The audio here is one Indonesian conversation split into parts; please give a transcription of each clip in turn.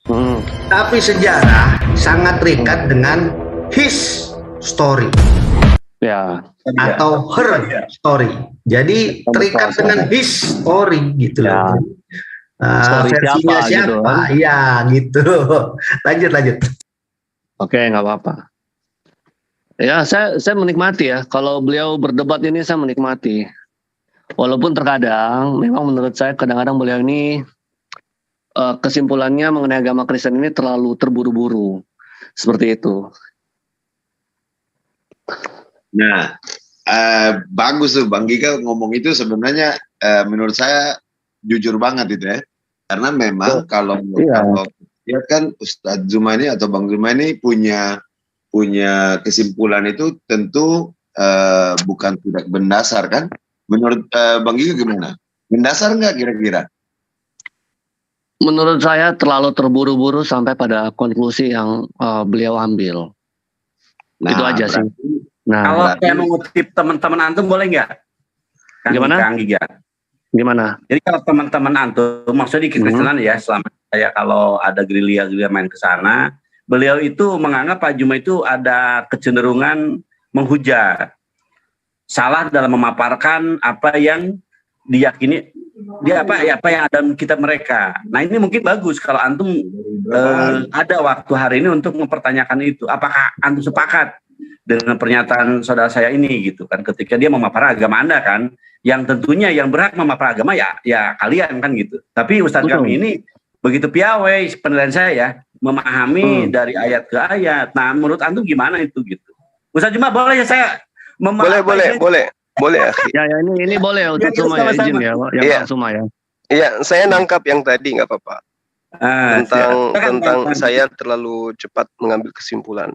Hmm. Tapi sejarah sangat terikat dengan his story Ya. atau her story. Jadi terikat dengan his story gitu Ya. loh. Story Versinya siapa gitu kan? Iya gitu. Lanjut. Oke, nggak apa-apa. Ya, saya menikmati ya. Kalau beliau berdebat ini saya menikmati. Walaupun terkadang, memang menurut saya kadang-kadang beliau ini kesimpulannya mengenai agama Kristen ini terlalu terburu-buru. Seperti itu. Nah, bagus tuh Bang Giga ngomong itu sebenarnya menurut saya jujur banget itu ya. Karena memang kalau lihat kan Ustadz Zuma ini atau Bang Zuma ini punya kesimpulan itu tentu bukan tidak berdasar kan. Menurut Bang Giga gimana? Berdasar nggak kira-kira? Menurut saya terlalu terburu-buru sampai pada konklusi yang beliau ambil. Nah, itu aja sih. Nah, kalau saya mengutip teman-teman antum boleh nggak? Gimana? Kang Giga. Gimana? Jadi kalau teman-teman antum, maksudnya di Kekristenan ya, selama saya kalau ada gerilya main ke sana, beliau itu menganggap Pak Zuma itu ada kecenderungan menghujat, salah dalam memaparkan apa yang diyakini dia apa yang ada kitab mereka. Nah ini mungkin bagus kalau antum ada waktu hari ini untuk mempertanyakan itu. Apakah antum sepakat dengan pernyataan saudara saya ini gitu kan? Ketika dia memaparkan agama Anda kan, yang tentunya yang berhak memaparkan agama ya kalian kan gitu. Tapi Ustadz kami ini begitu piawai penilaian saya ya, memahami dari ayat ke ayat. Nah menurut antum gimana itu gitu? Ustadz Zuma boleh ya saya boleh. Ya ini boleh untuk Zuma ya, izin ya, yang Zuma ya. Iya, saya nangkap yang tadi nggak apa-apa. Tentang saya terlalu cepat mengambil kesimpulan.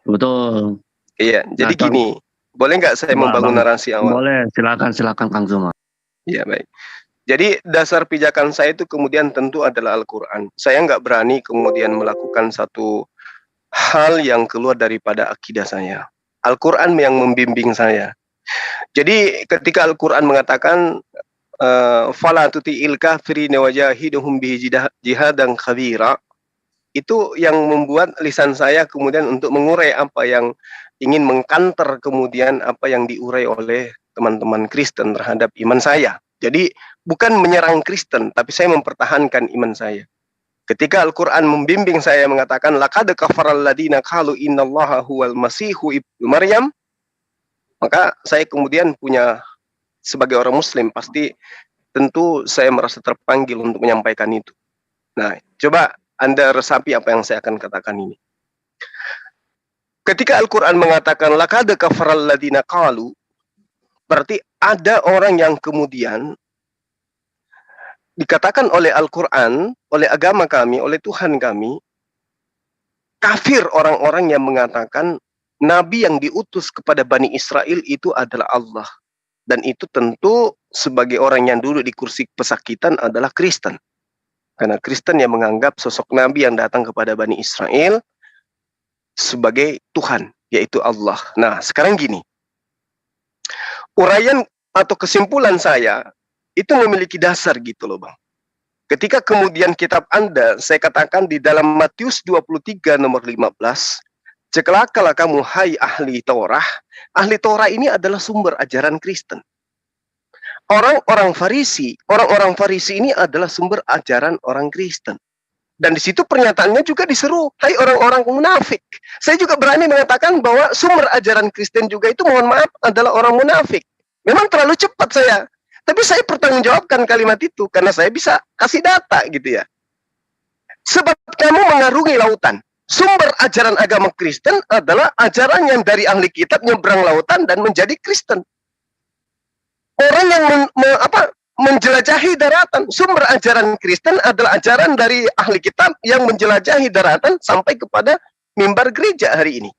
Betul. Iya, jadi gini, boleh nggak saya membangun narasi awal? Boleh, silakan Kang Zuma. Iya baik. Jadi dasar pijakan saya itu kemudian tentu adalah Al-Quran. Saya nggak berani kemudian melakukan satu hal yang keluar daripada akidah saya. Al-Quran yang membimbing saya. Jadi ketika Al-Quran mengatakan fala tuti'il kafirina wajahiduhum bihi jihadan kabira, itu yang membuat lisan saya kemudian untuk mengurai apa yang ingin mengkanter kemudian apa yang diurai oleh teman-teman Kristen terhadap iman saya. Jadi bukan menyerang Kristen, tapi saya mempertahankan iman saya. Ketika Al-Quran membimbing saya mengatakan laqad kafaral ladina qalu innallaha huwal masihu ibnu Maryam, maka saya kemudian punya sebagai orang Muslim pasti tentu saya merasa terpanggil untuk menyampaikan itu. Nah, coba Anda resapi apa yang saya akan katakan ini. Ketika Al-Quran mengatakan laqad kafaral ladina qalu, berarti ada orang yang kemudian dikatakan oleh Al-Quran, oleh agama kami, oleh Tuhan kami, kafir orang-orang yang mengatakan Nabi yang diutus kepada Bani Israel itu adalah Allah. Dan itu tentu sebagai orang yang duduk di kursi pesakitan adalah Kristen. Karena Kristen yang menganggap sosok Nabi yang datang kepada Bani Israel sebagai Tuhan, yaitu Allah. Nah, sekarang gini. Uraian atau kesimpulan saya itu memiliki dasar gitu loh Bang. Ketika kemudian kitab Anda, saya katakan di dalam Matius 23 nomor 15, celakalah kamu hai ahli Torah. Ahli Torah ini adalah sumber ajaran Kristen. Orang-orang Farisi ini adalah sumber ajaran orang Kristen. Dan di situ pernyataannya juga diseru, hai orang-orang munafik. Saya juga berani mengatakan bahwa sumber ajaran Kristen juga itu mohon maaf adalah orang munafik. Memang terlalu cepat saya. Tapi saya pertanggungjawabkan kalimat itu karena saya bisa kasih data gitu ya. Sebab kamu mengarungi lautan. Sumber ajaran agama Kristen adalah ajaran yang dari ahli kitab nyebrang lautan dan menjadi Kristen. Orang yang menjelajahi daratan. Sumber ajaran Kristen adalah ajaran dari ahli kitab yang menjelajahi daratan sampai kepada mimbar gereja hari ini.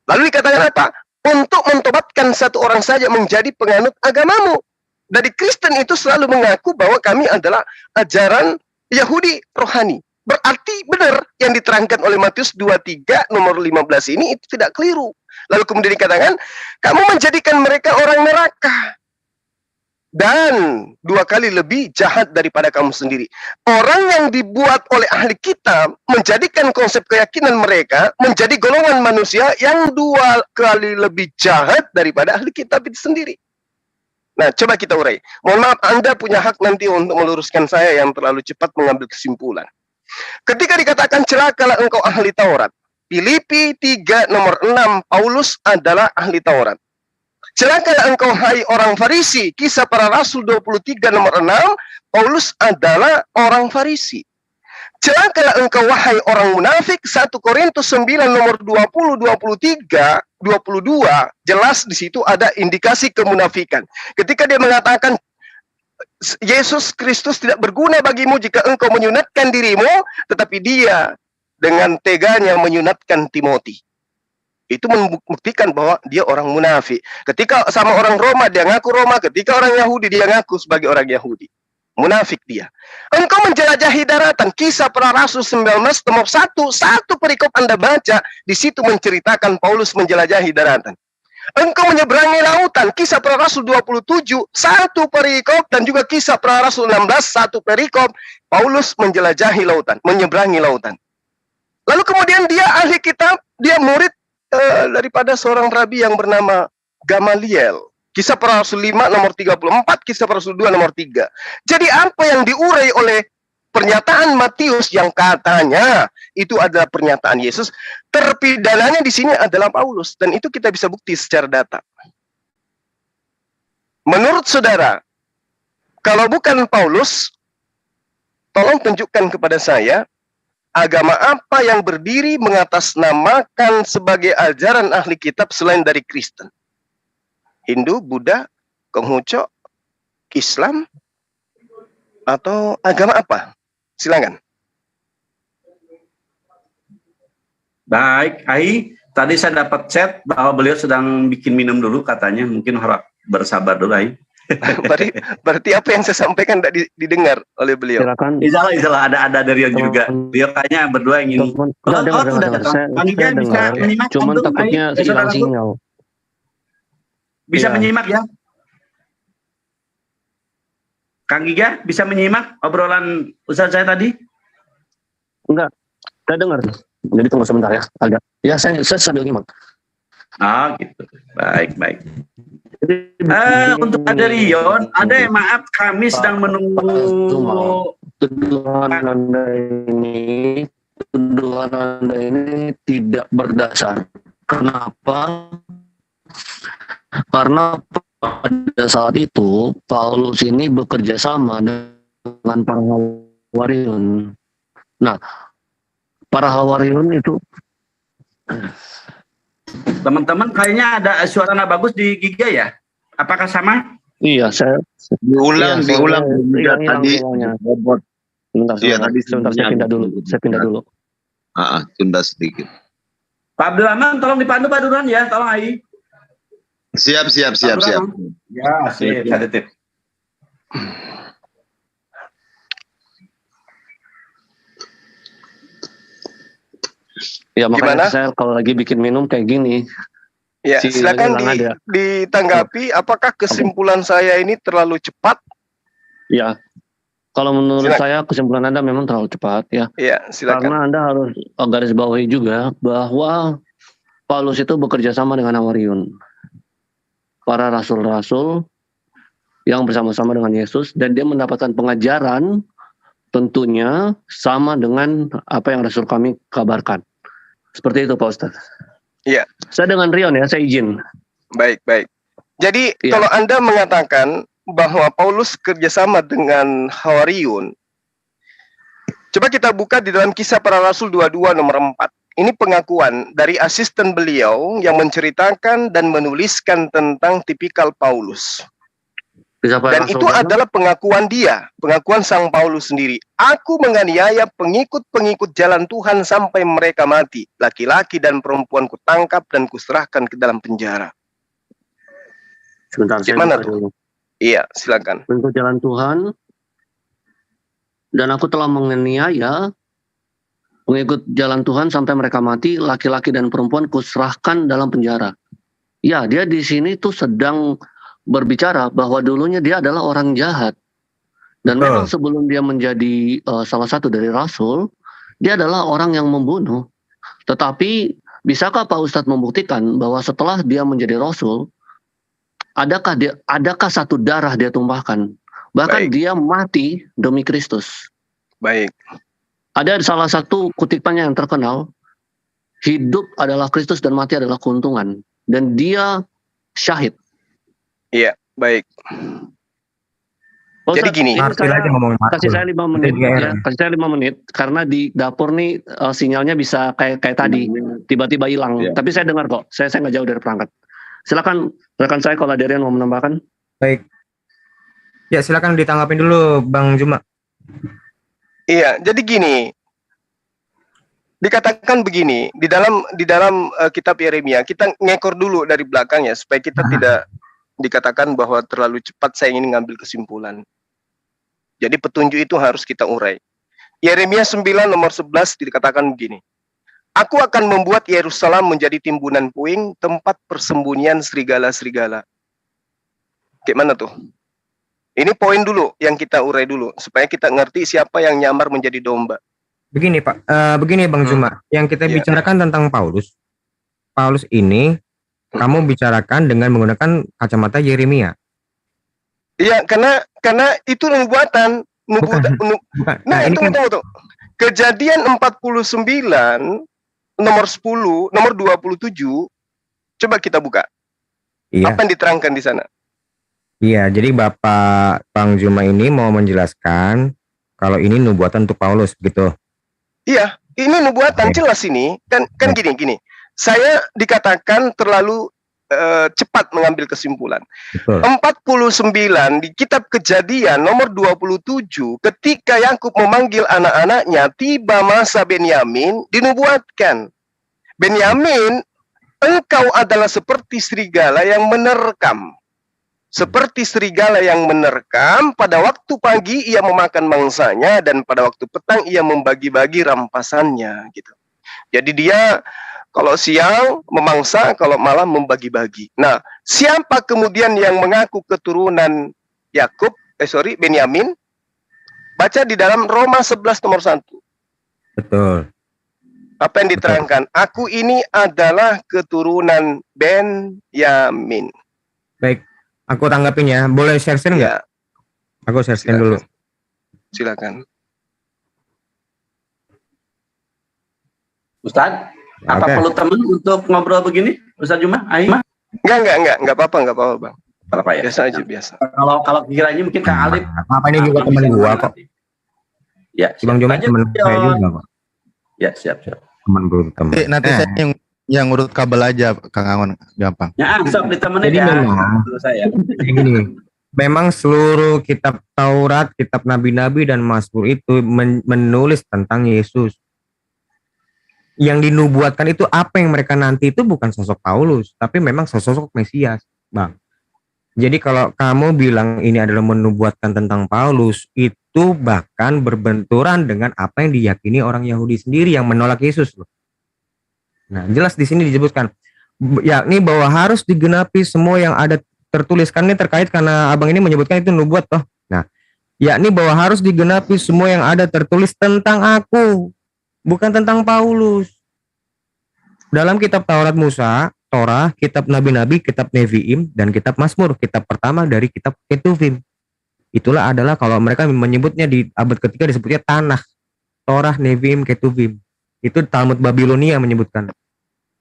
Lalu dikatakan apa? Untuk mentobatkan satu orang saja menjadi penganut agamamu. Dari Kristen itu selalu mengaku bahwa kami adalah ajaran Yahudi rohani. Berarti benar yang diterangkan oleh Matius 23 nomor 15 ini itu tidak keliru. Lalu kemudian dikatakan, kamu menjadikan mereka orang neraka. dan 2 kali lebih jahat daripada kamu sendiri. Orang yang dibuat oleh ahli kitab menjadikan konsep keyakinan mereka menjadi golongan manusia yang 2 kali lebih jahat daripada ahli kitab itu sendiri. Nah, coba kita urai. Mohon maaf, Anda punya hak nanti untuk meluruskan saya yang terlalu cepat mengambil kesimpulan. Ketika dikatakan celakalah engkau ahli Taurat, Filipi 3 nomor 6, Paulus adalah ahli Taurat. Celakalah engkau hai orang Farisi, Kisah Para Rasul 23 nomor 6, Paulus adalah orang Farisi. Celakalah engkau wahai orang munafik, 1 Korintus 9 nomor 20, 23, 22, jelas di situ ada indikasi kemunafikan. Ketika dia mengatakan Yesus Kristus tidak berguna bagimu jika engkau menyunatkan dirimu, tetapi dia dengan teganya menyunatkan Timoti. Itu membuktikan bahwa dia orang munafik. Ketika sama orang Roma, dia ngaku Roma. Ketika orang Yahudi, dia ngaku sebagai orang Yahudi. Munafik dia. Engkau menjelajahi daratan. Kisah Para Rasul 19 nomor 1. Satu perikop Anda baca, di situ menceritakan Paulus menjelajahi daratan. Engkau menyeberangi lautan. Kisah Para Rasul 27, satu perikop, dan juga Kisah Para Rasul 16, satu perikop. Paulus menjelajahi lautan, menyeberangi lautan. Lalu kemudian dia ahli kitab, dia murid daripada seorang rabi yang bernama Gamaliel. Kisah Para Rasul 5 nomor 34, Kisah Para Rasul 2 nomor 3. Jadi apa yang diurai oleh pernyataan Matius yang katanya itu adalah pernyataan Yesus, terpidananya di sini adalah Paulus, dan itu kita bisa bukti secara data. Menurut saudara, kalau bukan Paulus, tolong tunjukkan kepada saya agama apa yang berdiri mengatasnamakan sebagai ajaran ahli kitab selain dari Kristen? Hindu, Buddha, Konghucu, Islam, atau agama apa? Silakan. Baik, Ai. Tadi saya dapat chat bahwa beliau sedang bikin minum dulu katanya. Mungkin harap bersabar dulu, Ai. berarti apa yang saya sampaikan tidak didengar oleh beliau? Silakan. Izalah ada dari Rion juga. Beliau kayaknya berdua yang ini. Saya dengar. Cuman takutnya hilang sinyal. Bisa menyimak ya? Kang Giga bisa menyimak obrolan Ustaz saya tadi? Enggak, saya dengar. Jadi tunggu sebentar ya. Agak. Ya, saya sambil nyimak. Ah, gitu. Baik. Untuk ada Rion, maaf kami sedang menunggu tuduhan Anda ini tidak berdasar. Kenapa? Karena pada saat itu Paulus ini bekerja sama dengan para Hawariun. Nah, para Hawariun itu teman-teman kayaknya ada suara nggak bagus di Giga ya? Apakah sama? Iya, saya diulang tadi robot. Sebentar saya pindah dulu. Tunda sedikit. Pak Abdurrahman tolong dipandu Pak Duran ya, tolong Ai. Siap. Ya, siap. Saya titip. Ya makanya saya kalau lagi bikin minum kayak gini. Ya, silakan ditanggapi. Apakah kesimpulan saya ini terlalu cepat? Ya, kalau menurut saya kesimpulan Anda memang terlalu cepat ya. Ya, silakan. Karena Anda harus garis bawahi juga bahwa Paulus itu bekerja sama dengan Hawariun, para rasul-rasul yang bersama-sama dengan Yesus, dan dia mendapatkan pengajaran tentunya sama dengan apa yang Rasul kami kabarkan. Seperti itu Pak Ustadz. Iya. Saya dengan Rion ya, saya izin. Baik. Jadi kalau Anda mengatakan bahwa Paulus kerjasama dengan Hawariun, coba kita buka di dalam Kisah Para Rasul 22 nomor 4. Ini pengakuan dari asisten beliau yang menceritakan dan menuliskan tentang tipikal Paulus. Dan itu adalah pengakuan dia, pengakuan sang Paulus sendiri. Aku menganiaya pengikut-pengikut jalan Tuhan sampai mereka mati. Laki-laki dan perempuan kutangkap dan kuserahkan ke dalam penjara. Sebentar, gimana tuh? Iya, silakan. Pengikut jalan Tuhan, dan aku telah menganiaya pengikut jalan Tuhan sampai mereka mati, laki-laki dan perempuan kuserahkan dalam penjara. Ya, dia di sini tuh sedang berbicara bahwa dulunya dia adalah orang jahat. Dan memang sebelum dia menjadi salah satu dari rasul, dia adalah orang yang membunuh. Tetapi bisakah Pak Ustadz membuktikan bahwa setelah dia menjadi rasul, adakah satu darah dia tumpahkan? Bahkan dia mati demi Kristus. Baik. Ada salah satu kutipannya yang terkenal, hidup adalah Kristus dan mati adalah keuntungan. Dan dia syahid. Iya, baik. Jadi gini, kasih saya 5 menit, ya, kasih saya 5 menit, karena di dapur nih sinyalnya bisa kayak tadi, tiba-tiba hilang. Tapi saya dengar kok, saya nggak jauh dari perangkat. Silakan rekan saya kalau Darian mau menambahkan. Baik. Ya silakan ditanggapin dulu Bang Juma. Iya, jadi gini, dikatakan begini di dalam kitab Yeremia, kita ngekor dulu dari belakangnya supaya kita tidak dikatakan bahwa terlalu cepat saya ingin ngambil kesimpulan. Jadi petunjuk itu harus kita urai. Yeremia 9 nomor 11 dikatakan begini. Aku akan membuat Yerusalem menjadi timbunan puing, tempat persembunyian serigala-serigala. Kayak mana tuh? Ini poin dulu yang kita urai dulu supaya kita ngerti siapa yang nyamar menjadi domba. Begini Pak, begini Bang Juma, yang kita bicarakan tentang Paulus. Paulus ini kamu bicarakan dengan menggunakan kacamata Yeremia. Iya, karena itu nubuatan. Bukan. Nah, itu tunggu. Kejadian 49 nomor 10, nomor 27. Coba kita buka. Iya. Apa yang diterangkan di sana? Iya, jadi Bapak Bang Juma ini mau menjelaskan kalau ini nubuatan untuk Paulus, gitu. Iya, ini nubuatan jelas ini. Kan gini. Saya dikatakan terlalu cepat mengambil kesimpulan. Betul. 49 di kitab Kejadian nomor 27, ketika Yakub memanggil anak-anaknya, tiba masa Benyamin, dinubuatkan. Benyamin, engkau adalah seperti serigala yang menerkam. Seperti serigala yang menerkam, pada waktu pagi ia memakan mangsanya, dan pada waktu petang ia membagi-bagi rampasannya. Gitu. Jadi dia kalau siang memangsa, kalau malam membagi-bagi. Nah, siapa kemudian yang mengaku keturunan Benyamin? Baca di dalam Roma 11 nomor 1. Betul. Apa yang diterangkan? Betul. Aku ini adalah keturunan Benyamin. Baik, aku tanggapin ya. Boleh share screen nggak? Ya. Aku share screen dulu. Silakan. Ustadz? Apa perlu teman untuk ngobrol begini, Ustaz Juma? Ayo. Enggak apa-apa, Bang. Apa ya? Biasa aja, biasa. Kalau kiranya mungkin Kang Alif. Apa ini juga teman gua kok. Ya, si Bang Juma teman saya juga kok. Ya, siap. Teman bro, teman. Nanti saya yang urut kabel aja, Kang Angon, gampang. Ya, sok ditemenin ya. Saya. Gini, memang seluruh kitab Taurat, kitab nabi-nabi dan Mazmur itu menulis tentang Yesus. Yang dinubuatkan itu apa yang mereka nanti itu bukan sosok Paulus, tapi memang sosok Mesias, Bang. Jadi kalau kamu bilang ini adalah menubuatkan tentang Paulus, itu bahkan berbenturan dengan apa yang diyakini orang Yahudi sendiri yang menolak Yesus. Nah, jelas di sini disebutkan, yakni bahwa harus digenapi semua yang ada tertuliskan ini terkait karena abang ini menyebutkan itu nubuat toh. Nah, yakni bahwa harus digenapi semua yang ada tertulis tentang aku. Bukan tentang Paulus. Dalam kitab Taurat Musa, Torah, kitab Nabi-Nabi, kitab Neviim, dan kitab Mazmur, kitab pertama dari kitab Ketuvim. Itulah adalah kalau mereka menyebutnya di abad ketiga disebutnya Tanakh. Torah, Neviim, Ketuvim. Itu Talmud Babilonia menyebutkan.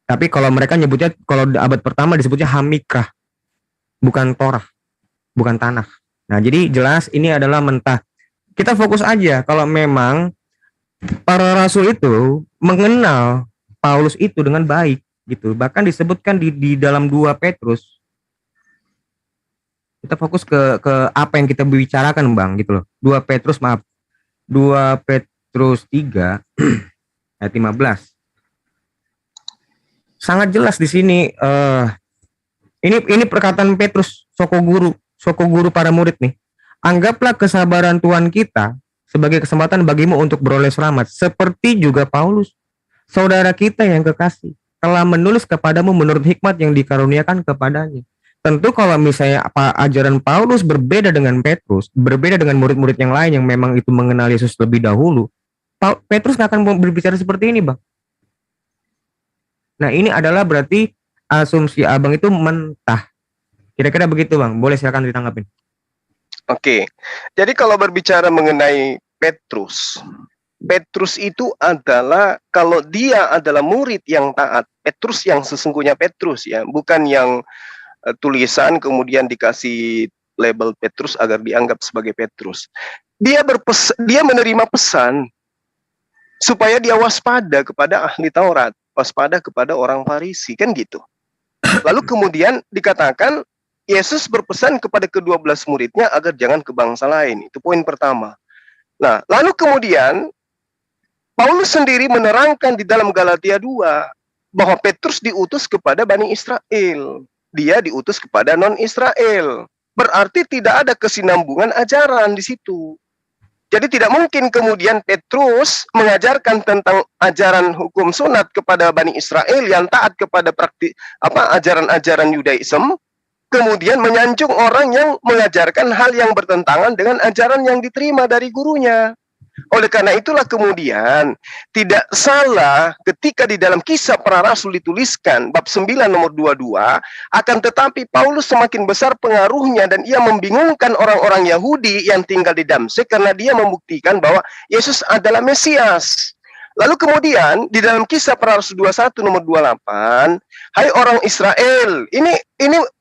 Tapi kalau mereka nyebutnya, kalau abad pertama disebutnya Hamikrah. Bukan Torah. Bukan Tanakh. Nah, jadi jelas ini adalah mentah. Kita fokus aja kalau memang para rasul itu mengenal Paulus itu dengan baik gitu. Bahkan disebutkan di dalam 2 Petrus. Kita fokus ke apa yang kita bicarakan, Bang, gitu loh. 2 Petrus 3 ayat 15. Sangat jelas di sini ini perkataan Petrus, soko guru para murid nih. Anggaplah kesabaran Tuhan kita sebagai kesempatan bagimu untuk beroleh selamat. Seperti juga Paulus, saudara kita yang kekasih, telah menulis kepadamu menurut hikmat yang dikaruniakan kepadanya. Tentu kalau misalnya apa ajaran Paulus berbeda dengan Petrus, berbeda dengan murid-murid yang lain yang memang itu mengenal Yesus lebih dahulu, Petrus nggak akan berbicara seperti ini, Bang. Nah, ini adalah berarti asumsi Abang itu mentah. Kira-kira begitu, Bang. Boleh silakan ditanggapin. Oke. Jadi kalau berbicara mengenai Petrus itu adalah kalau dia adalah murid yang taat, Petrus yang sesungguhnya Petrus ya, bukan yang tulisan kemudian dikasih label Petrus agar dianggap sebagai Petrus. Dia menerima pesan supaya dia waspada kepada ahli Taurat, waspada kepada orang Farisi, kan gitu. Lalu kemudian dikatakan Yesus berpesan kepada ke-12 muridnya agar jangan ke bangsa lain. Itu poin pertama. Nah, lalu kemudian Paulus sendiri menerangkan di dalam Galatia 2 bahwa Petrus diutus kepada Bani Israel. Dia diutus kepada non-Israel. Berarti tidak ada kesinambungan ajaran di situ. Jadi tidak mungkin kemudian Petrus mengajarkan tentang ajaran hukum sunat kepada Bani Israel yang taat kepada ajaran-ajaran Yudaism, kemudian menyanjung orang yang mengajarkan hal yang bertentangan dengan ajaran yang diterima dari gurunya. Oleh karena itulah kemudian tidak salah ketika di dalam Kisah Para Rasul dituliskan bab 9 nomor 22, akan tetapi Paulus semakin besar pengaruhnya dan ia membingungkan orang-orang Yahudi yang tinggal di Damsyik karena dia membuktikan bahwa Yesus adalah Mesias. Lalu kemudian di dalam Kisah Para Rasul 21 nomor 28, hai orang Israel, ini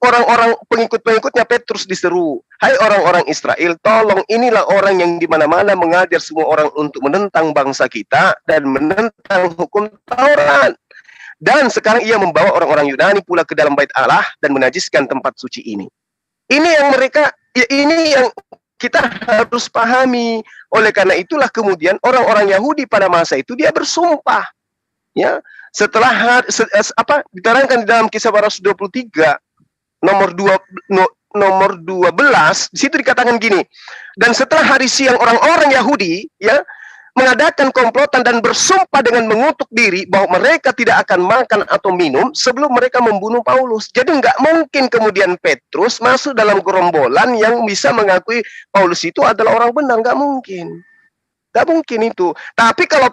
orang-orang pengikut-pengikutnya Petrus diseru, hai orang-orang Israel, tolong, inilah orang yang di mana-mana mengajar semua orang untuk menentang bangsa kita dan menentang hukum Taurat. Dan sekarang ia membawa orang-orang Yunani pula ke dalam bait Allah dan menajiskan tempat suci ini. Ini yang kita harus pahami. Oleh karena itulah kemudian orang-orang Yahudi pada masa itu dia bersumpah, ya, setelah diterangkan di dalam Kisah Para Rasul 23 nomor 12, di situ dikatakan gini, dan setelah hari siang orang-orang Yahudi ya mengadakan komplotan dan bersumpah dengan mengutuk diri bahwa mereka tidak akan makan atau minum sebelum mereka membunuh Paulus. Jadi nggak mungkin kemudian Petrus masuk dalam gerombolan yang bisa mengakui Paulus itu adalah orang benar, nggak mungkin. Nggak mungkin itu. Tapi kalau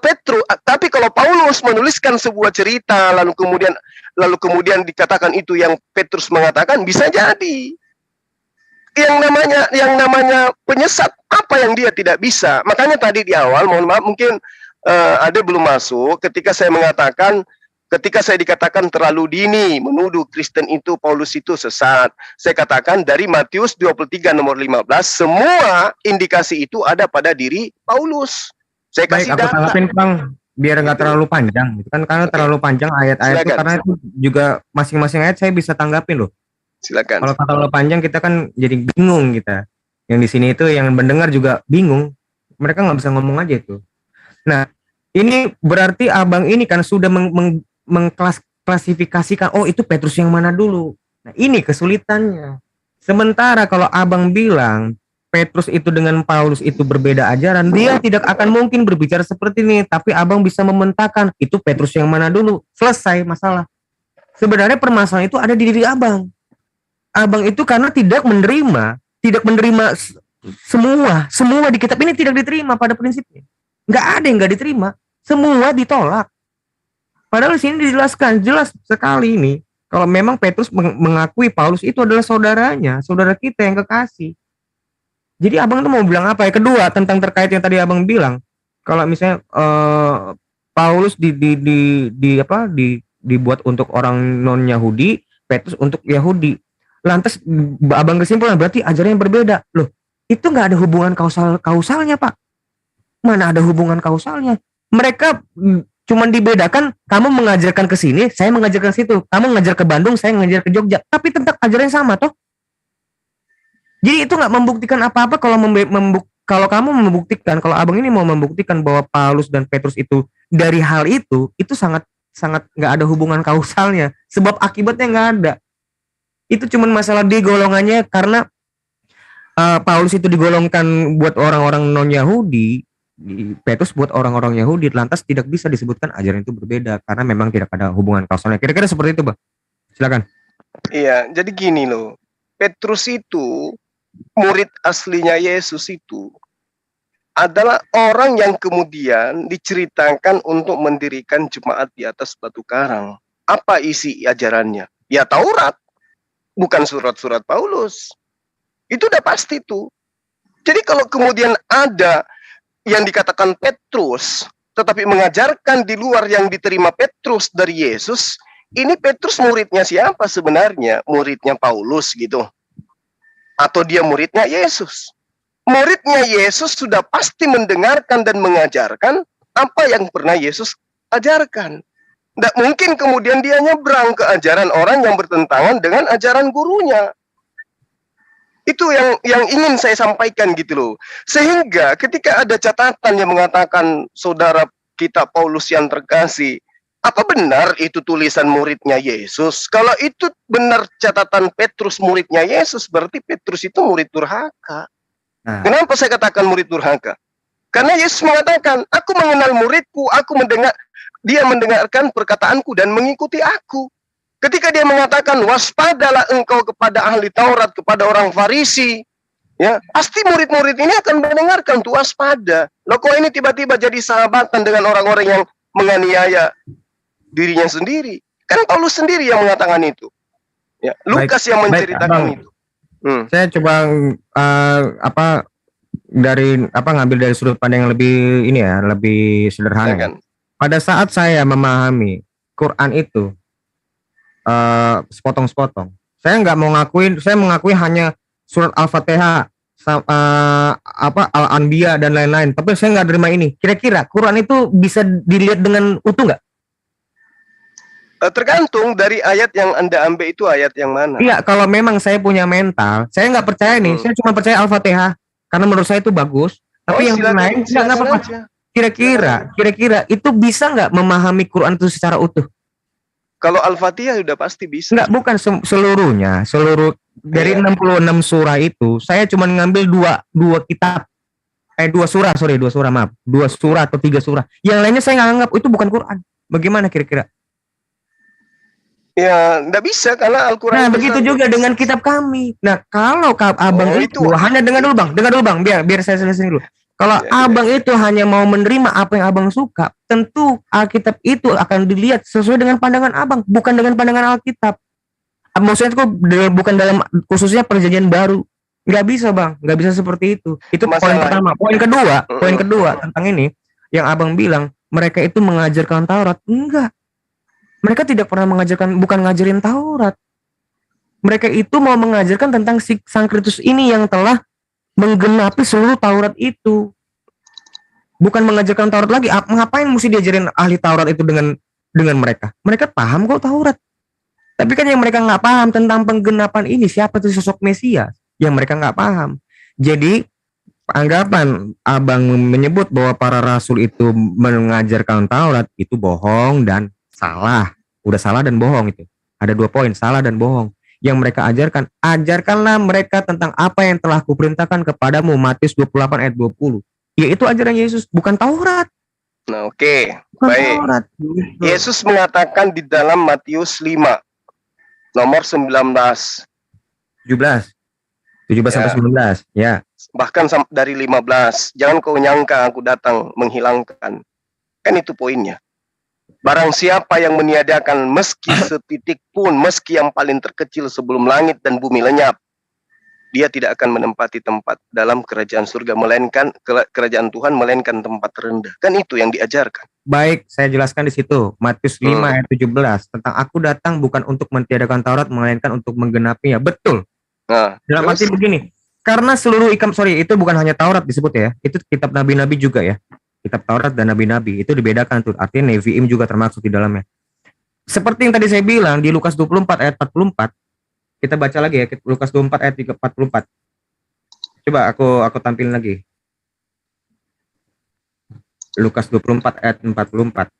Paulus menuliskan sebuah cerita lalu kemudian dikatakan itu yang Petrus mengatakan, bisa jadi. Yang namanya penyesat, apa yang dia tidak bisa. Makanya tadi di awal, mohon maaf mungkin ada belum masuk ketika saya dikatakan terlalu dini menuduh Kristen itu, Paulus itu sesat. Saya katakan dari Matius 23 nomor 15 semua indikasi itu ada pada diri Paulus. Saya kasih data. Aku tanggapin, Bang, biar nggak terlalu panjang. Kan karena terlalu panjang ayat-ayat itu, karena itu juga masing-masing ayat saya bisa tanggapin loh. Silakan. Kalau terlalu panjang kita kan jadi bingung kita. Yang di sini itu yang mendengar juga bingung. Mereka nggak bisa ngomong aja itu. Nah, ini berarti abang ini kan sudah mengklasifikasikan, oh itu Petrus yang mana dulu. Nah, ini kesulitannya. Sementara kalau abang bilang Petrus itu dengan Paulus itu berbeda ajaran, dia tidak akan mungkin berbicara seperti ini. Tapi abang bisa mementakan itu Petrus yang mana dulu. Selesai masalah. Sebenarnya permasalahan itu ada di diri abang. Abang itu karena tidak menerima semua di kitab ini tidak diterima pada prinsipnya. Nggak ada yang nggak diterima, semua ditolak. Padahal di sini dijelaskan jelas sekali ini kalau memang Petrus mengakui Paulus itu adalah saudaranya, saudara kita yang kekasih. Jadi abang tuh mau bilang apa ya? Kedua, tentang terkait yang tadi abang bilang, kalau misalnya Paulus dibuat untuk orang non Yahudi, Petrus untuk Yahudi. Lantas abang kesimpulan berarti ajarannya berbeda. Loh, itu nggak ada hubungan kausalnya, Pak. Mana ada hubungan kausalnya? Mereka cuma dibedakan, kamu mengajarkan ke sini, saya mengajarkan ke situ. Kamu mengajar ke Bandung, saya mengajar ke Jogja. Tapi tentang ajarannya sama toh. Jadi itu nggak membuktikan apa-apa kalau kamu membuktikan, kalau abang ini mau membuktikan bahwa Paulus dan Petrus itu dari hal itu sangat nggak ada hubungan kausalnya. Sebab akibatnya nggak ada. Itu cuma masalah di golongannya karena Paulus itu digolongkan buat orang-orang non-Yahudi, Petrus buat orang-orang Yahudi, lantas tidak bisa disebutkan ajaran itu berbeda karena memang tidak ada hubungan kausalnya. Kira-kira seperti itu, Bang. Silakan. Iya, jadi gini loh. Petrus itu, murid aslinya Yesus itu, adalah orang yang kemudian diceritakan untuk mendirikan jemaat di atas batu karang. Apa isi ajarannya? Ya Taurat, bukan surat-surat Paulus. Itu udah pasti tuh. Jadi kalau kemudian ada yang dikatakan Petrus, tetapi mengajarkan di luar yang diterima Petrus dari Yesus, ini Petrus muridnya siapa sebenarnya? Muridnya Paulus gitu. Atau dia muridnya Yesus? Muridnya Yesus sudah pasti mendengarkan dan mengajarkan apa yang pernah Yesus ajarkan. Tidak mungkin kemudian dia nyebrang ke ajaran orang yang bertentangan dengan ajaran gurunya. Itu yang ingin saya sampaikan gitu loh. Sehingga ketika ada catatan yang mengatakan saudara kita Paulus yang terkasih, apa benar itu tulisan muridnya Yesus? Kalau itu benar catatan Petrus muridnya Yesus, berarti Petrus itu murid durhaka. Kenapa saya katakan murid durhaka? Karena Yesus mengatakan, aku mengenal muridku, dia mendengarkan perkataanku dan mengikuti aku. Ketika dia mengatakan, waspadalah engkau kepada ahli Taurat, kepada orang Farisi, ya pasti murid-murid ini akan mendengarkan tuh waspada. Loh kok ini tiba-tiba jadi sahabatan dengan orang-orang yang menganiaya dirinya sendiri? Kan Paulus sendiri yang mengatakan itu. Ya, Lukas yang menceritakan itu. Saya coba ngambil dari sudut pandang yang lebih ini ya, lebih sederhana. Ya kan? Pada saat saya memahami Quran itu sepotong-sepotong, saya nggak mau ngakuin, saya mengakui hanya surat Al-Fatihah, Al-Anbiya dan lain-lain. Tapi saya nggak terima ini. Kira-kira Quran itu bisa dilihat dengan utuh nggak? Tergantung dari ayat yang Anda ambil itu ayat yang mana. Iya, kalau memang saya punya mental, saya nggak percaya nih, saya cuma percaya Al-Fatihah karena menurut saya itu bagus. Tapi yang lain nggak apa-apa. Kira-kira itu bisa nggak memahami Quran itu secara utuh? Kalau Al-Fatihah sudah pasti bisa. Nggak, bukan seluruhnya, dari 66 surah itu, saya cuma ngambil dua kitab, dua surah atau 3 surah. Yang lainnya saya nggak anggap itu bukan Quran. Bagaimana kira-kira? Ya, enggak bisa karena Al-Quran. Nah, begitu juga dengan kitab kami. Nah, kalau abang itu hanya dengar dulu bang, biar saya selesai dulu. Kalau abang itu hanya mau menerima apa yang abang suka, tentu Alkitab itu akan dilihat sesuai dengan pandangan abang, bukan dengan pandangan Alkitab. Maksudnya itu bukan dalam khususnya perjanjian baru. Nggak bisa bang, nggak bisa seperti itu. Itu poin pertama. Poin kedua tentang ini, yang abang bilang mereka itu mengajarkan Taurat, enggak. Mereka tidak pernah bukan ngajarin Taurat. Mereka itu mau mengajarkan tentang si Sang Kristus ini yang telah menggenapi seluruh Taurat itu. Bukan mengajarkan Taurat lagi. Ngapain mesti diajarin ahli Taurat itu dengan mereka? Mereka paham kok Taurat. Tapi kan yang mereka nggak paham tentang penggenapan ini, siapa itu sosok Mesias, yang mereka nggak paham. Jadi anggapan abang menyebut bahwa para rasul itu mengajarkan Taurat itu bohong dan salah. Udah salah dan bohong itu. Ada 2 poin, salah dan bohong. Yang mereka ajarkanlah mereka tentang apa yang telah kuperintahkan kepadamu, Matius 28 ayat 20. Yaitu ajaran Yesus, bukan Taurat. Nah, oke. Baik. Taurat. Yesus mengatakan di dalam Matius 5 nomor 19. 17 sampai 19, ya. Bahkan dari 15. Jangan kau nyangka aku datang menghilangkan. Kan itu poinnya. Barang siapa yang meniadakan meski setitik pun, meski yang paling terkecil sebelum langit dan bumi lenyap, dia tidak akan menempati tempat dalam kerajaan surga, melainkan kerajaan Tuhan, melainkan tempat rendah. Kan itu yang diajarkan. Baik, saya jelaskan di situ. Matius 5 ayat 17 tentang aku datang bukan untuk mentiadakan Taurat, melainkan untuk menggenapinya. Betul. Nah, dalam arti begini, karena seluruh itu bukan hanya Taurat disebut ya, itu kitab nabi-nabi juga ya. Kitab Taurat dan nabi-nabi itu dibedakan tuh, artinya Nevi'im juga termasuk di dalamnya. Seperti yang tadi saya bilang di Lukas 24 ayat 44, kita baca lagi ya, Lukas 24 ayat 44. Coba aku tampilin lagi. Lukas 24 ayat 44.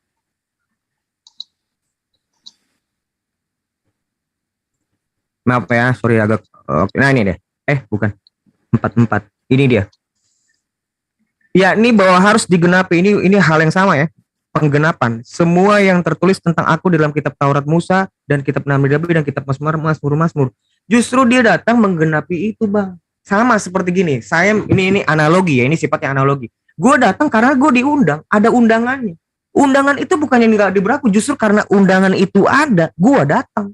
Maaf ya, sorry agak. Nah ini deh. Bukan. 44. Ini dia. Ya, ini bahwa harus digenapi, ini hal yang sama ya. Penggenapan semua yang tertulis tentang aku dalam kitab Taurat Musa dan kitab nabi-nabi dan kitab Mazmur Justru dia datang menggenapi itu, Bang. Sama seperti gini, saya ini analogi ya, ini sifatnya analogi. Gue datang karena gue diundang, ada undangannya. Undangan itu bukannya nggak berlaku, justru karena undangan itu ada, gue datang.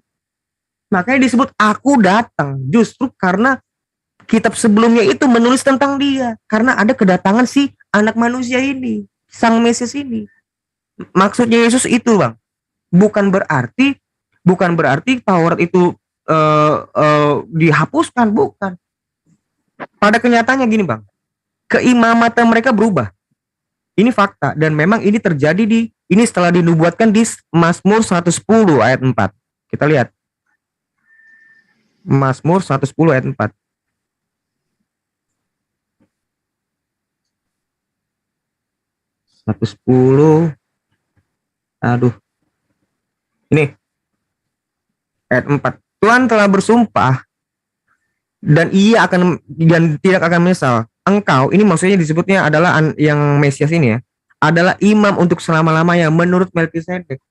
Makanya disebut aku datang, justru karena kitab sebelumnya itu menulis tentang dia, karena ada kedatangan si anak manusia ini, sang Mesias ini. Maksudnya Yesus itu, Bang. Bukan berarti Taurat itu dihapuskan, bukan. Pada kenyataannya gini, Bang, keimamatan mereka berubah. Ini fakta, dan memang ini terjadi ini setelah dinubuatkan di Mazmur 110 ayat 4. Kita lihat. Mazmur 110 ayat 4. Ini ayat 4. Tuhan telah bersumpah dan tidak akan menyesal. Engkau, ini maksudnya disebutnya adalah yang Mesias ini ya, adalah imam untuk selama-lamanya menurut Melkisedek.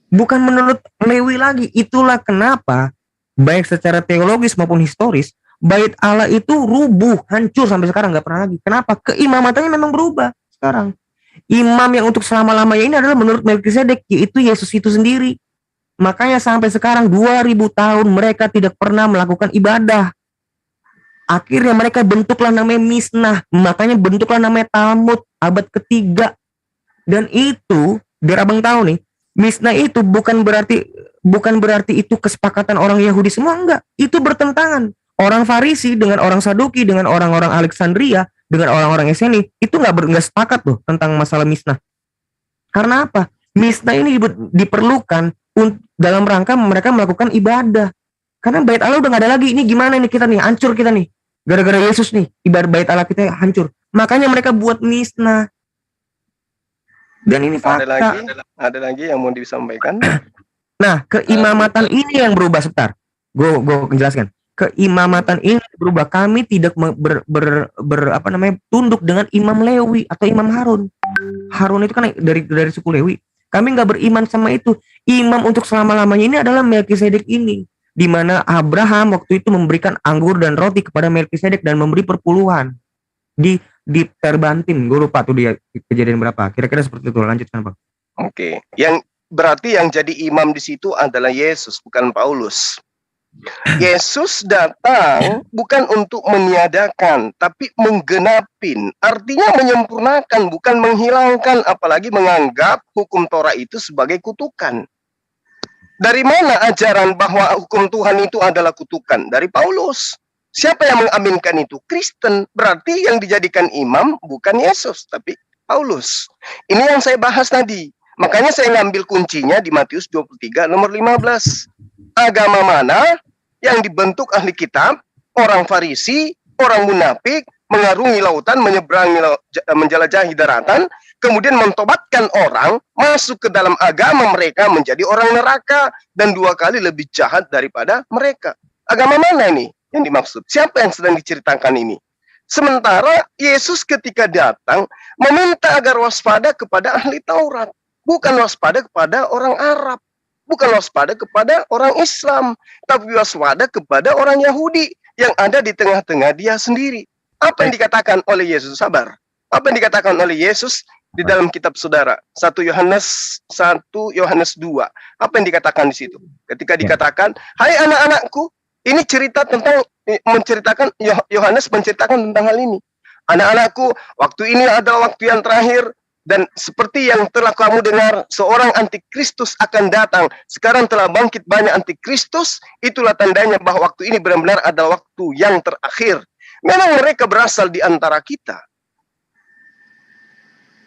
Bukan menurut Lewi lagi. Itulah kenapa baik secara teologis maupun historis Bait Allah itu rubuh, hancur sampai sekarang, nggak pernah lagi. Kenapa? Keimamatannya memang berubah sekarang. Imam yang untuk selama-lamanya ini adalah menurut Melkisedek, yaitu Yesus itu sendiri. Makanya sampai sekarang 2000 tahun mereka tidak pernah melakukan ibadah. Akhirnya mereka bentuklah namanya Misnah. Makanya bentuklah namanya Talmud abad ketiga. Dan itu, biar abang tahu nih, Misnah itu bukan berarti itu kesepakatan orang Yahudi semua, enggak. Itu bertentangan. Orang Farisi dengan orang Saduki, dengan orang-orang Alexandria, dengan orang-orang Eseni, itu nggak sepakat loh tentang masalah Misnah. Karena apa? Misnah ini diperlukan dalam rangka mereka melakukan ibadah. Karena bait Allah udah nggak ada lagi. Ini gimana nih kita nih? Hancur kita nih. Gara-gara Yesus nih, ibadah bait Allah kita hancur. Makanya mereka buat Misnah. Dan ini fakta. Ada lagi yang mau disampaikan? Nah, keimamatan ini yang berubah sebentar. Gue menjelaskan. Keimamatan ini berubah. Kami tidak tunduk dengan Imam Lewi atau Imam Harun. Harun itu kan dari suku Lewi. Kami nggak beriman sama itu. Imam untuk selama-lamanya ini adalah Melkisedek ini, di mana Abraham waktu itu memberikan anggur dan roti kepada Melkisedek dan memberi perpuluhan di Terbantin. Gue lupa tuh dia kejadian berapa. Kira-kira seperti itu. Lanjutkan, Bang. Oke. Yang berarti yang jadi imam di situ adalah Yesus, bukan Paulus. Yesus datang bukan untuk meniadakan, tapi menggenapin. Artinya menyempurnakan, bukan menghilangkan, apalagi menganggap hukum Torah itu sebagai kutukan. Dari mana ajaran bahwa hukum Tuhan itu adalah kutukan? Dari Paulus. Siapa yang mengaminkan itu? Kristen. Berarti yang dijadikan imam bukan Yesus, tapi Paulus. Ini yang saya bahas tadi. Makanya saya ngambil kuncinya di Matius 23 nomor 15. Agama mana yang dibentuk ahli kitab, orang Farisi, orang munafik, mengarungi lautan, menjelajahi daratan, kemudian mentobatkan orang, masuk ke dalam agama mereka, menjadi orang neraka, dan 2 kali lebih jahat daripada mereka. Agama mana ini yang dimaksud? Siapa yang sedang diceritakan ini? Sementara Yesus ketika datang, meminta agar waspada kepada ahli Taurat. Bukan waspada kepada orang Arab. Bukan waspada kepada orang Islam. Tapi waspada kepada orang Yahudi yang ada di tengah-tengah dia sendiri. Apa yang dikatakan oleh Yesus? Sabar. Apa yang dikatakan oleh Yesus di dalam kitab saudara? 1 Yohanes 2. Apa yang dikatakan di situ? Ketika dikatakan, hai anak-anakku, ini Yohanes menceritakan tentang hal ini. Anak-anakku, waktu ini adalah waktu yang terakhir. Dan seperti yang telah kamu dengar, seorang antikristus akan datang. Sekarang telah bangkit banyak antikristus. Itulah tandanya bahwa waktu ini benar-benar adalah waktu yang terakhir. Memang mereka berasal di antara kita.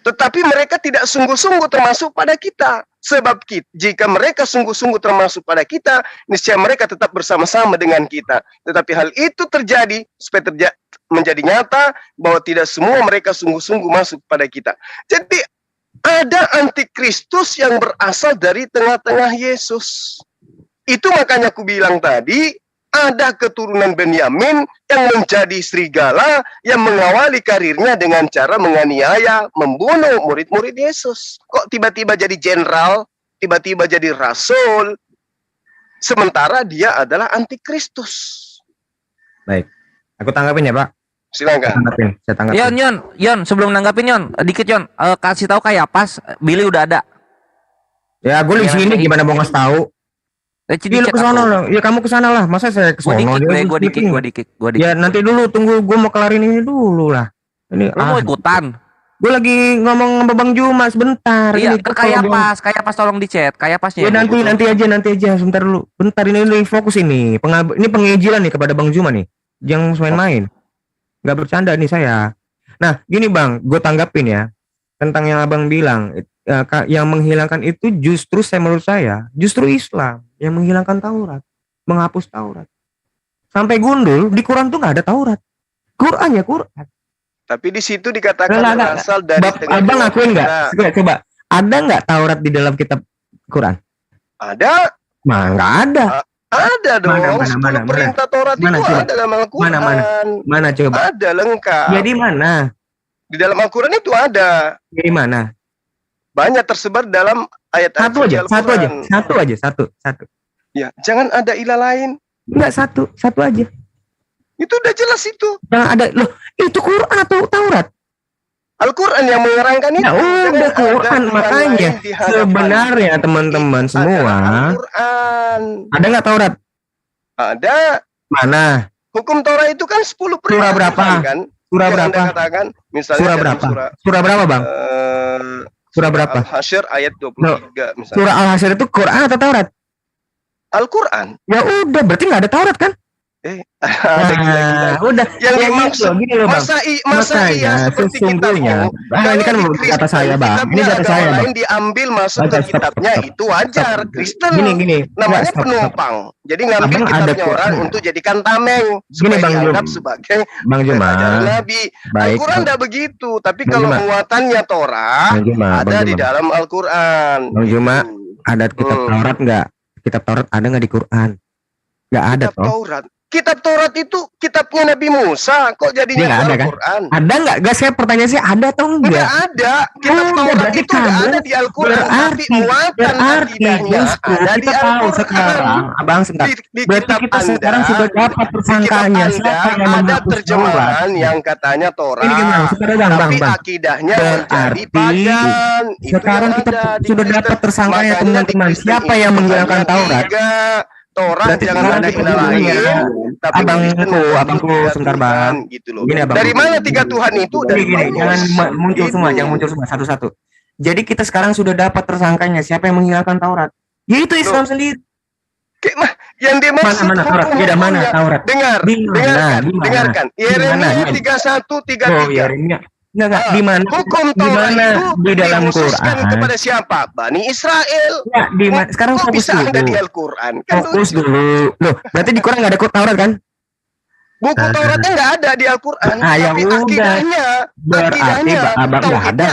Tetapi mereka tidak sungguh-sungguh termasuk pada kita. Sebab jika mereka sungguh-sungguh termasuk pada kita, niscaya mereka tetap bersama-sama dengan kita. Tetapi hal itu terjadi supaya menjadi nyata bahwa tidak semua mereka sungguh-sungguh masuk pada kita. Jadi ada antikristus yang berasal dari tengah-tengah Yesus. Itu makanya aku bilang tadi, ada keturunan Benyamin yang menjadi serigala yang mengawali karirnya dengan cara menganiaya, membunuh murid-murid Yesus. Kok tiba-tiba jadi jenderal, tiba-tiba jadi rasul? sementara dia adalah antikristus. Baik, aku tanggapin ya Pak. Silakan. Saya tanggapin. Yon, sebelum nanggapin dikit kasih tahu Kayapas, Billy udah ada. Ya, gue di sini gimana mau ngasih tahu? Lu kesana lah, ya kamu kesana lah. Masa saya kesana? Gue dikit. Ya nanti dulu, tunggu gue mau kelarin ini dulu lah. Ini lu mau ikutan? Gue lagi ngomong sama Bang Juma sebentar. Iya, ke Kayapas tolong di chat. Kayapasnya. Ya nanti aja, sebentar dulu. Bentar ini fokus ini. Ini pengejilan nih kepada Bang Juma nih. Jangan main-main. Nggak bercanda nih saya. Nah, gini Bang, gue tanggapin ya tentang yang Abang bilang. Yang menghilangkan itu menurut saya justru Islam yang menghilangkan Taurat, menghapus Taurat. Sampai gundul di Quran tuh nggak ada Taurat. Quran ya Quran. Tapi di situ dikatakan berasal dari Abang akuin nggak? Coba ada nggak Taurat di dalam kitab Quran? Ada. Nggak ada. Ada dong. Mana, perintah Taurat itu ada dalam Al-Quran. Mana coba? Ada lengkap. Ya di mana? Di dalam Al-Quran itu ada. Di mana? Banyak tersebar dalam ayat-ayat satu aja. Ya, jangan ada ilah lain. Enggak, satu aja. Itu udah jelas itu. Jangan ada loh, itu Quran atau Taurat? Al-Quran yang menerangkan itu. Udah Quran, makanya sebenarnya teman-teman semua. Al-Quran. Ada nggak Taurat? Ada. Mana? Hukum Taurat itu kan 10 perintah. Surah berapa? Kan? Surah berapa? Katakan, misalnya surah berapa? Surah berapa, Bang? Surah berapa? Al-Hasyr ayat 23 misalnya. Surah Al-Hasyr itu Quran atau Taurat? Al-Quran. Ya udah, berarti nggak ada Taurat kan? Udah. Yang dimaksud gini loh, Bang. Masa iya seperti sesungguhnya. Ini kan kata saya, Bang. Ini kata saya, Bang. Lain diambil masuk ke kitabnya itu wajar. Kristen gini. Namanya penumpang. Jadi ngambil kitabnya orang untuk jadikan tameng supaya dianggap sebagai Bang Juma. Nabi. Al-Quran tidak begitu, tapi kalau muatannya Torah ada di dalam Al-Quran. Bang Juma, ada kitab Taurat nggak? Kitab Taurat ada nggak di Quran? Nggak ada toh. Kitab Taurat itu kitabnya Nabi Musa, kok jadinya ada Al-Quran? Kan? Ada nggak? Gak, saya pertanyaan sih ada atau enggak? Enggak ada. Kitab Taurat itu nggak ada di Al-Quran, tapi muatan akidahnya ada di Al-Quran. Sekarang, Abang sebentar. Berarti kita sekarang sudah dapat tersangkanya. Ada terjemahan yang katanya Taurat, tapi akidahnya menjadi pagan. Sekarang kita sudah dapat tersangkanya, teman-teman. Siapa yang menghilangkan Taurat? Taurat jangan ada ilah lain. Abangku sebentar Bang. Gitu loh. Dari mana 3 Tuhan itu? Gini, jangan muncul semua satu-satu. Jadi kita sekarang sudah dapat tersangkanya. Siapa yang menghilangkan Taurat? Yaitu Islam sendiri. Yang dimaksud mana Taurat? Beda mana Taurat? Dengarkan. Yeremia 31:33. Enggak, di mana? Hukum Taurat itu di dalam Quran kepada siapa? Bani Israel. Ya, di mana? Sekarang fokus bisa ada di Al-Quran. Fokus dulu. Loh, berarti di Quran enggak ada Taurat kan? Buku Tauratnya enggak ada di Al-Quran. Ya udah. Berarti Abang enggak ada.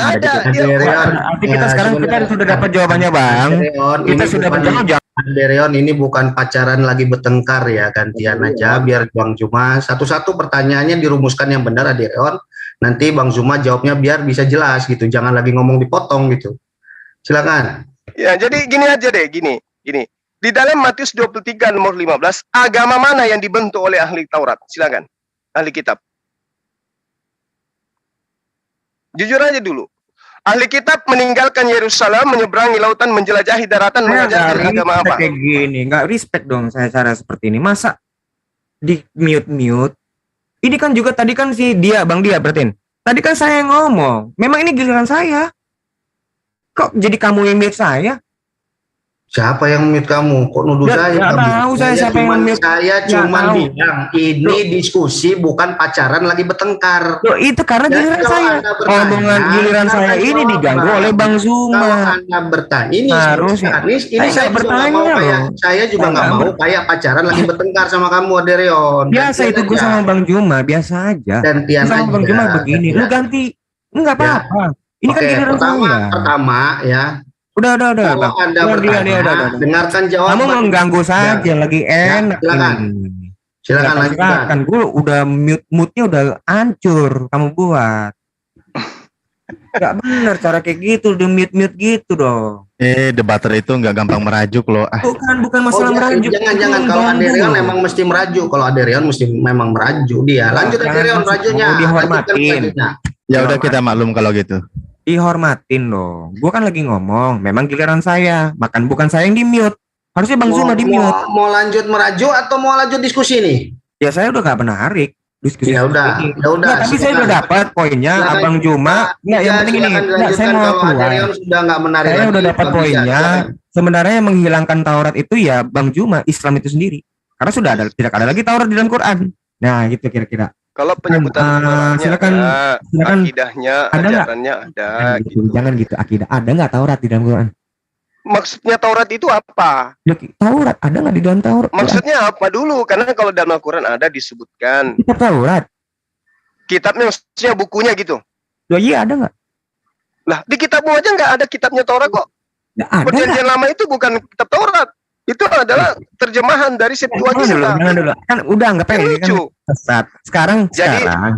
Berarti kita sekarang sudah dapat jawabannya, Bang. Kita sudah menjawab. Dereon, ini bukan pacaran lagi bertengkar ya, gantian aja biar Bang Juma satu-satu pertanyaannya dirumuskan yang benar, Dereon. Nanti Bang Zuma jawabnya biar bisa jelas gitu, jangan lagi ngomong dipotong gitu. Silakan. Ya, jadi gini aja deh, gini. Di dalam Matius 23 nomor 15, agama mana yang dibentuk oleh ahli Taurat? Silakan. Ahli kitab. Jujur aja dulu. Ahli kitab meninggalkan Yerusalem, menyeberangi lautan, menjelajahi daratan, mengajarkan agama apa? Kayak gini, nggak respect dong saya cara seperti ini. Masa di mute? Ini kan juga tadi kan Bang Dia berarti. Tadi kan saya yang ngomong. Memang ini giliran saya. Kok jadi kamu yang mute saya? Siapa yang mute kamu? Kok nuduh saya? Nggak tahu saya siapa yang mute. Saya cuma bilang ini diskusi bukan pacaran lagi bertengkar. Loh, itu karena giliran saya. Omongan giliran saya ini diganggu oleh Bang Zuma. Kalau Anda bertanya, ini harusnya. Ini saya bertanya. Saya juga nggak mau kayak pacaran lagi bertengkar sama kamu, Dereon. Biasa itu gue sama Bang Juma, biasa aja. Gantian aja. Sama Bang Juma begini. Lu ganti. Enggak apa-apa. Ini kan giliran saya. Pertama ya. Udah. Kalau Anda bertanya, dengarkan jawaban. Kamu mengganggu saja, lagi enak. Silakan lanjutkan. Gue udah mute-nya udah hancur kamu buat. Gak benar cara kayak gitu, udah mute gitu dong. Debater itu nggak gampang merajuk loh. Bukan masalah merajuk. Jangan kalau Aderion memang mesti merajuk. Kalau Aderion mesti memang merajuk dia. Lanjut Aderion rajunya. Dihormatin. Ya udah kita maklum kalau gitu. Dihormatin dong. Gua kan lagi ngomong, memang giliran saya. Bukan saya yang di mute. Harusnya Bang Zuma di mute. Mau lanjut merajuk atau mau lanjut diskusi nih? Ya saya udah gak menarik diskusi. Ya udah. Nah, tapi saya udah dapat poinnya Abang Juma. Nggak, yang penting ini. Nggak, saya mau keluar. Sudah nggak menarik. Saya udah dapat poinnya. Sebenarnya yang menghilangkan Taurat itu ya Bang Juma, Islam itu sendiri. Karena sudah tidak ada lagi Taurat di dalam Quran. Nah, gitu kira-kira. Kalau penyebutan silakan akidahnya, ajarannya ada. Gitu. Jangan gitu, akidah. Ada nggak Taurat di dalam Quran? Maksudnya Taurat itu apa? Taurat ada nggak di dalam Taurat? Maksudnya apa dulu? Karena kalau dalam Al-Quran ada disebutkan. Kitab Taurat. Kitabnya maksudnya bukunya gitu. Loh iya ada nggak? Lah di kitabmu aja nggak ada kitabnya Taurat kok. Perjanjian Lama itu bukan kitab Taurat. Itu adalah terjemahan dari Septuaginta. Jangan dulu. Kan udah anggap aja kan sesat. Sekarang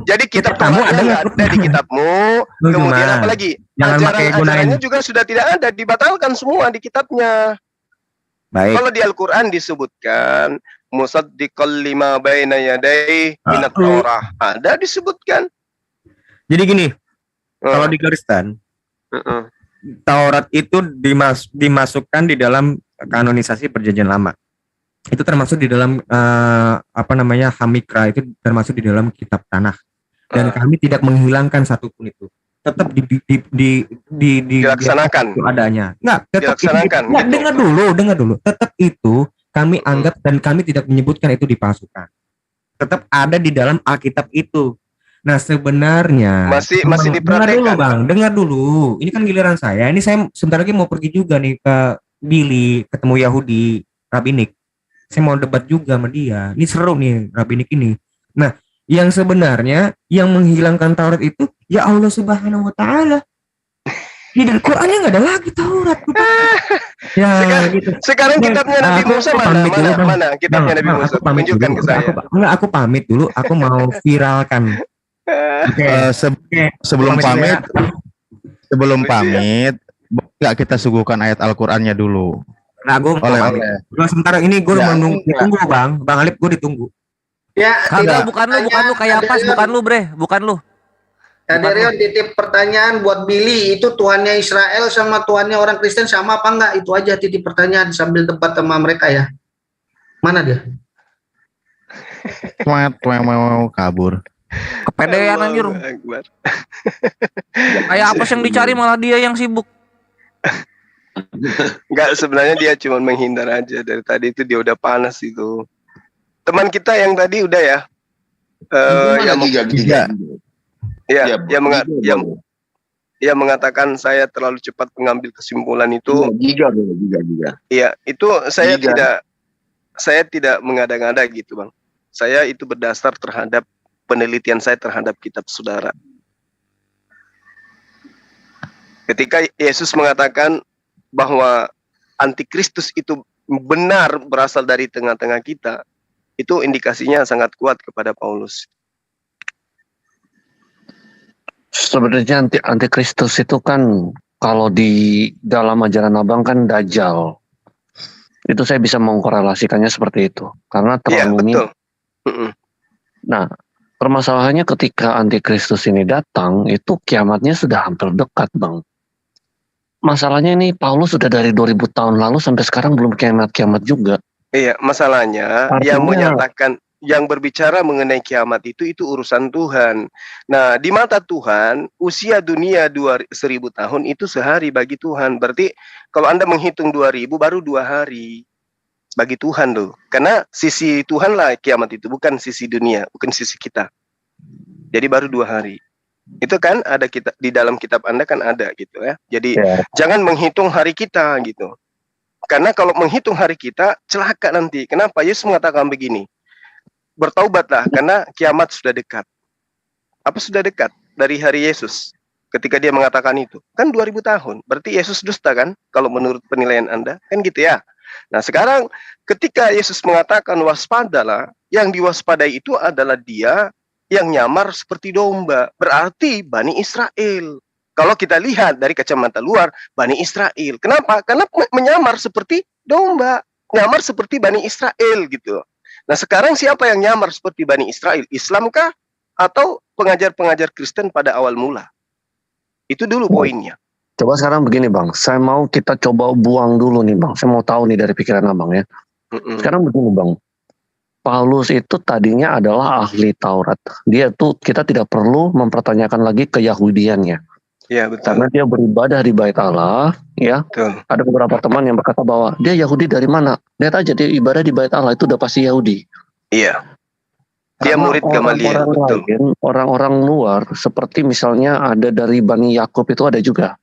jadi kitab Taurat ada di kitabmu. Kemudian apa lagi? Ajaran-ajarannya juga sudah tidak ada, dibatalkan semua di kitabnya. Baik. Kalau di Al-Qur'an disebutkan musaddiqal lima baina yadayhi minat Taurah. Ada disebutkan. Jadi gini, kalau di Kristen, Taurat itu dimasukkan di dalam kanonisasi Perjanjian Lama. Itu termasuk di dalam Hamikra, itu termasuk di dalam kitab tanah. Dan kami tidak menghilangkan satupun itu. Tetap dilaksanakan itu adanya. Enggak, tetap dilaksanakan. Enggak, dengar dulu. Tetap itu kami anggap dan kami tidak menyebutkan itu dipalsukan. Tetap ada di dalam Alkitab itu. Nah sebenarnya masih diperhatikan. Dengar dulu. Ini kan giliran saya. Ini saya sebentar lagi mau pergi juga nih ke Billy, ketemu Yahudi, Rabinik. Saya mau debat juga sama dia. Ini seru nih Rabinik ini. Nah, yang sebenarnya yang menghilangkan Taurat itu ya Allah Subhanahu wa taala. Di dalam Qur'annya nggak ada lagi Taurat. Sekarang kitabnya Nabi Musa mana? Kitabnya Nabi Musa. Tunjukkan ke saya. Aku pamit dulu. Aku mau viralkan. Sebelum pamit, nggak kita suguhkan ayat Al-Qur'annya dulu. Nah, gue sementara ini gue menunggu Bang Alip, gue ditunggu. Ya, bukan lu kayak pas, bukan lu bre, bukan lu. Aderion titip pertanyaan buat Billy, itu Tuhannya Israel sama Tuhannya orang Kristen sama apa enggak? Itu aja titip pertanyaan sambil debat sama mereka ya. Mana dia? Mau kabur. Kepedean anjir. Kayak apa sih yang dicari malah dia yang sibuk. Enggak, sebenarnya dia cuma menghindar aja. Dari tadi itu dia udah panas itu. Teman kita yang tadi udah ya. Yang mengatakan saya terlalu cepat mengambil kesimpulan itu. Giga. Iya, itu saya tidak mengada-ngada gitu, Bang. Saya itu berdasar terhadap penelitian saya terhadap kitab saudara. Ketika Yesus mengatakan bahwa antikristus itu benar berasal dari tengah-tengah kita, itu indikasinya sangat kuat kepada Paulus. Sebenarnya antikristus itu kan kalau di dalam ajaran Abang kan Dajjal. Itu saya bisa mengkorelasikannya seperti itu. Karena terlalu betul. Nah, permasalahannya ketika antikristus ini datang, itu kiamatnya sudah hampir dekat, Bang. Masalahnya ini Paulus sudah dari 2000 tahun lalu sampai sekarang belum kiamat juga. Iya, masalahnya yang menyatakan, yang berbicara mengenai kiamat itu urusan Tuhan. Nah, di mata Tuhan, usia dunia 1000 tahun itu sehari bagi Tuhan. Berarti kalau Anda menghitung 2000 baru 2 hari bagi Tuhan loh. Karena sisi Tuhan lah kiamat itu, bukan sisi dunia, bukan sisi kita. Jadi baru 2 hari. Itu kan ada kita di dalam kitab Anda kan ada gitu ya. Jadi jangan menghitung hari kita gitu. Karena kalau menghitung hari kita celaka nanti. Kenapa? Yesus mengatakan begini. Bertaubatlah karena kiamat sudah dekat. Apa sudah dekat? Dari hari Yesus. Ketika dia mengatakan itu. Kan 2000 tahun. Berarti Yesus dusta kan? Kalau menurut penilaian Anda. Kan gitu ya. Nah sekarang ketika Yesus mengatakan waspadalah. Yang diwaspadai itu adalah dia yang nyamar seperti domba. Berarti Bani Israel. Kalau kita lihat dari kacamata luar, Bani Israel. Kenapa? Karena menyamar seperti domba. Nyamar seperti Bani Israel gitu. Nah sekarang siapa yang nyamar seperti Bani Israel? Islamkah? Atau pengajar-pengajar Kristen pada awal mula? Itu dulu poinnya. Coba sekarang begini Bang, saya mau kita coba buang dulu nih Bang. Saya mau tahu nih dari pikiran Abang ya. Sekarang begini Bang, Paulus itu tadinya adalah ahli Taurat. Dia tuh kita tidak perlu mempertanyakan lagi keyahudiannya. Ya betul. Karena dia beribadah di Bait Allah, ya. Betul. Ada beberapa teman yang berkata bahwa dia Yahudi dari mana? Lihat aja dia ibadah di Bait Allah itu udah pasti Yahudi. Iya. Dia Karena murid Gamaliel. Betul. Orang-orang luar seperti misalnya ada dari Bani Yakub itu ada juga.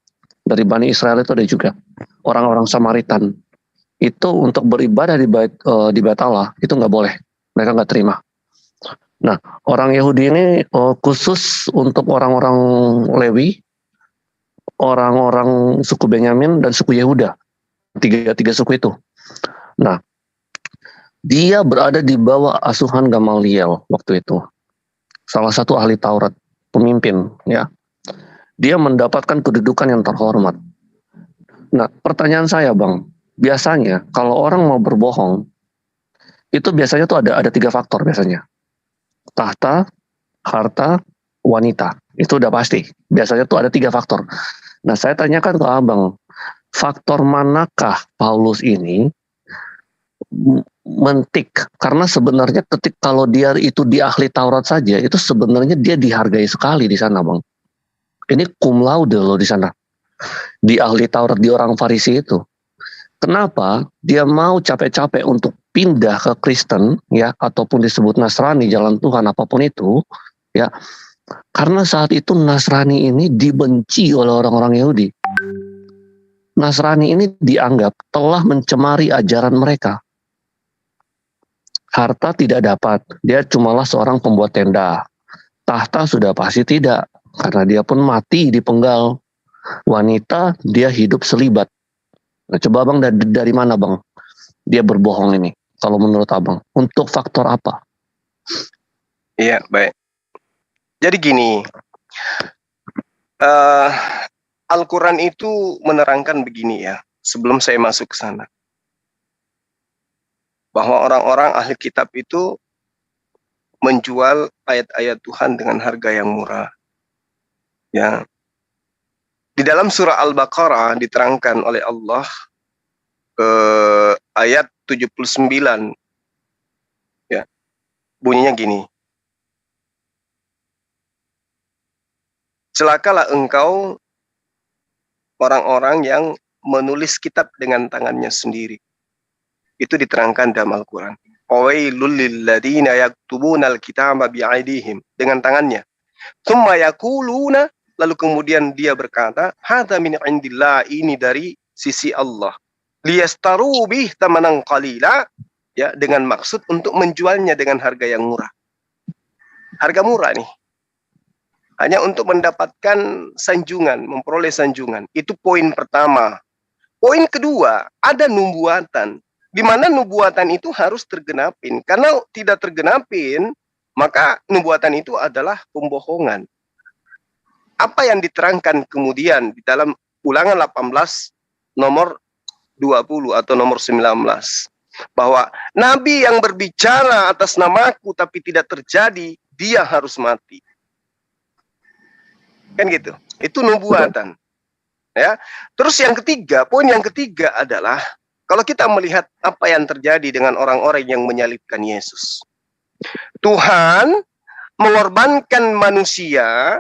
Dari Bani Israel itu ada juga. Orang-orang Samaritan itu untuk beribadah di Bait Allah itu nggak boleh. Mereka nggak terima. Nah, orang Yahudi ini khusus untuk orang-orang Lewi, orang-orang suku Benyamin dan suku Yehuda, tiga suku itu. Nah, dia berada di bawah asuhan Gamaliel waktu itu, salah satu ahli Taurat, pemimpin, ya. Dia mendapatkan kedudukan yang terhormat. Nah, pertanyaan saya, Bang, biasanya kalau orang mau berbohong, itu biasanya tuh ada 3 faktor biasanya, tahta, harta, wanita. Itu udah pasti. Biasanya tuh ada 3 faktor. Nah, saya tanyakan ke Abang, faktor manakah Paulus ini mentik? Karena sebenarnya kalau dia itu di ahli Taurat saja, itu sebenarnya dia dihargai sekali di sana, Bang. Ini cum laude loh di sana. Di ahli Taurat, di orang Farisi itu. Kenapa dia mau capek-capek untuk pindah ke Kristen, ya, ataupun disebut Nasrani, jalan Tuhan, apapun itu, ya. Karena saat itu Nasrani ini dibenci oleh orang-orang Yahudi. Nasrani ini dianggap telah mencemari ajaran mereka. Harta tidak dapat, dia cumalah seorang pembuat tenda. Tahta sudah pasti tidak, karena dia pun mati dipenggal. Wanita, dia hidup selibat. Nah, coba Abang dari mana Bang dia berbohong ini? Kalau menurut Abang, untuk faktor apa? Iya, baik. Jadi gini, Al-Quran itu menerangkan begini ya, sebelum saya masuk ke sana. Bahwa orang-orang ahli kitab itu menjual ayat-ayat Tuhan dengan harga yang murah. Ya. Di dalam surah Al-Baqarah diterangkan oleh Allah ayat 79. Ya. Bunyinya gini. Celakalah engkau orang-orang yang menulis kitab dengan tangannya sendiri. Itu diterangkan dalam Al-Quran. Wailul lilladzina yaktubunal kitaba bi'aidihim, dengan tangannya. Tsumma yaquluna, lalu kemudian dia berkata, hadza min indillah, ini dari sisi Allah. Liyastaru bih tamanan qalila, ya, dengan maksud untuk menjualnya dengan harga yang murah. Harga murah nih. Hanya untuk mendapatkan sanjungan, memperoleh sanjungan. Itu poin pertama. Poin kedua, ada nubuatan. Di mana nubuatan itu harus tergenapin. Karena tidak tergenapin, maka nubuatan itu adalah pembohongan. Apa yang diterangkan kemudian di dalam Ulangan 18 nomor 20 atau nomor 19. Bahwa Nabi yang berbicara atas namaku tapi tidak terjadi, dia harus mati. Kan gitu. Itu nubuatan. Ya. Terus yang ketiga, poin yang ketiga adalah kalau kita melihat apa yang terjadi dengan orang-orang yang menyalibkan Yesus. Tuhan mengorbankan manusia.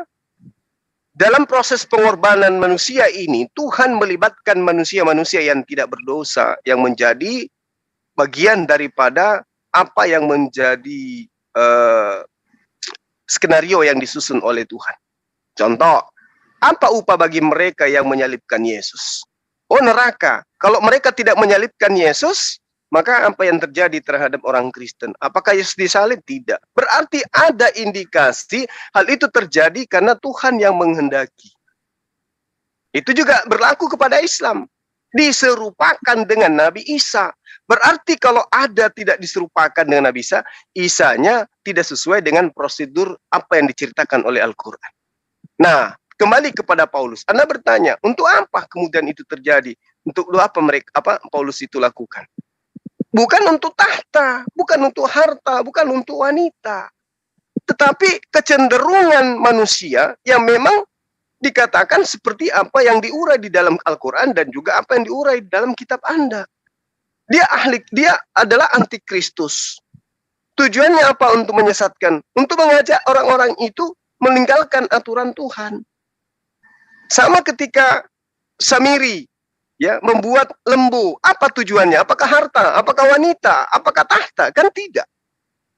Dalam proses pengorbanan manusia ini, Tuhan melibatkan manusia-manusia yang tidak berdosa, yang menjadi bagian daripada apa yang menjadi skenario yang disusun oleh Tuhan. Contoh, apa upah bagi mereka yang menyalibkan Yesus? Oh, neraka. Kalau mereka tidak menyalibkan Yesus, maka apa yang terjadi terhadap orang Kristen? Apakah Yesus disalib? Tidak. Berarti ada indikasi hal itu terjadi karena Tuhan yang menghendaki. Itu juga berlaku kepada Islam. Diserupakan dengan Nabi Isa. Berarti kalau ada tidak diserupakan dengan Nabi Isa, Isanya tidak sesuai dengan prosedur apa yang diceritakan oleh Al-Quran. Nah, kembali kepada Paulus. Anda bertanya, untuk apa kemudian itu terjadi? Untuk apa Paulus itu lakukan? Bukan untuk tahta, bukan untuk harta, bukan untuk wanita. Tetapi kecenderungan manusia yang memang dikatakan seperti apa yang diurai di dalam Al-Quran dan juga apa yang diurai di dalam kitab Anda. Dia adalah antikristus. Tujuannya apa? Untuk menyesatkan, untuk mengajak orang-orang itu meninggalkan aturan Tuhan. Sama ketika Samiri ya membuat lembu, apa tujuannya? Apakah harta? Apakah wanita? Apakah tahta? Kan tidak.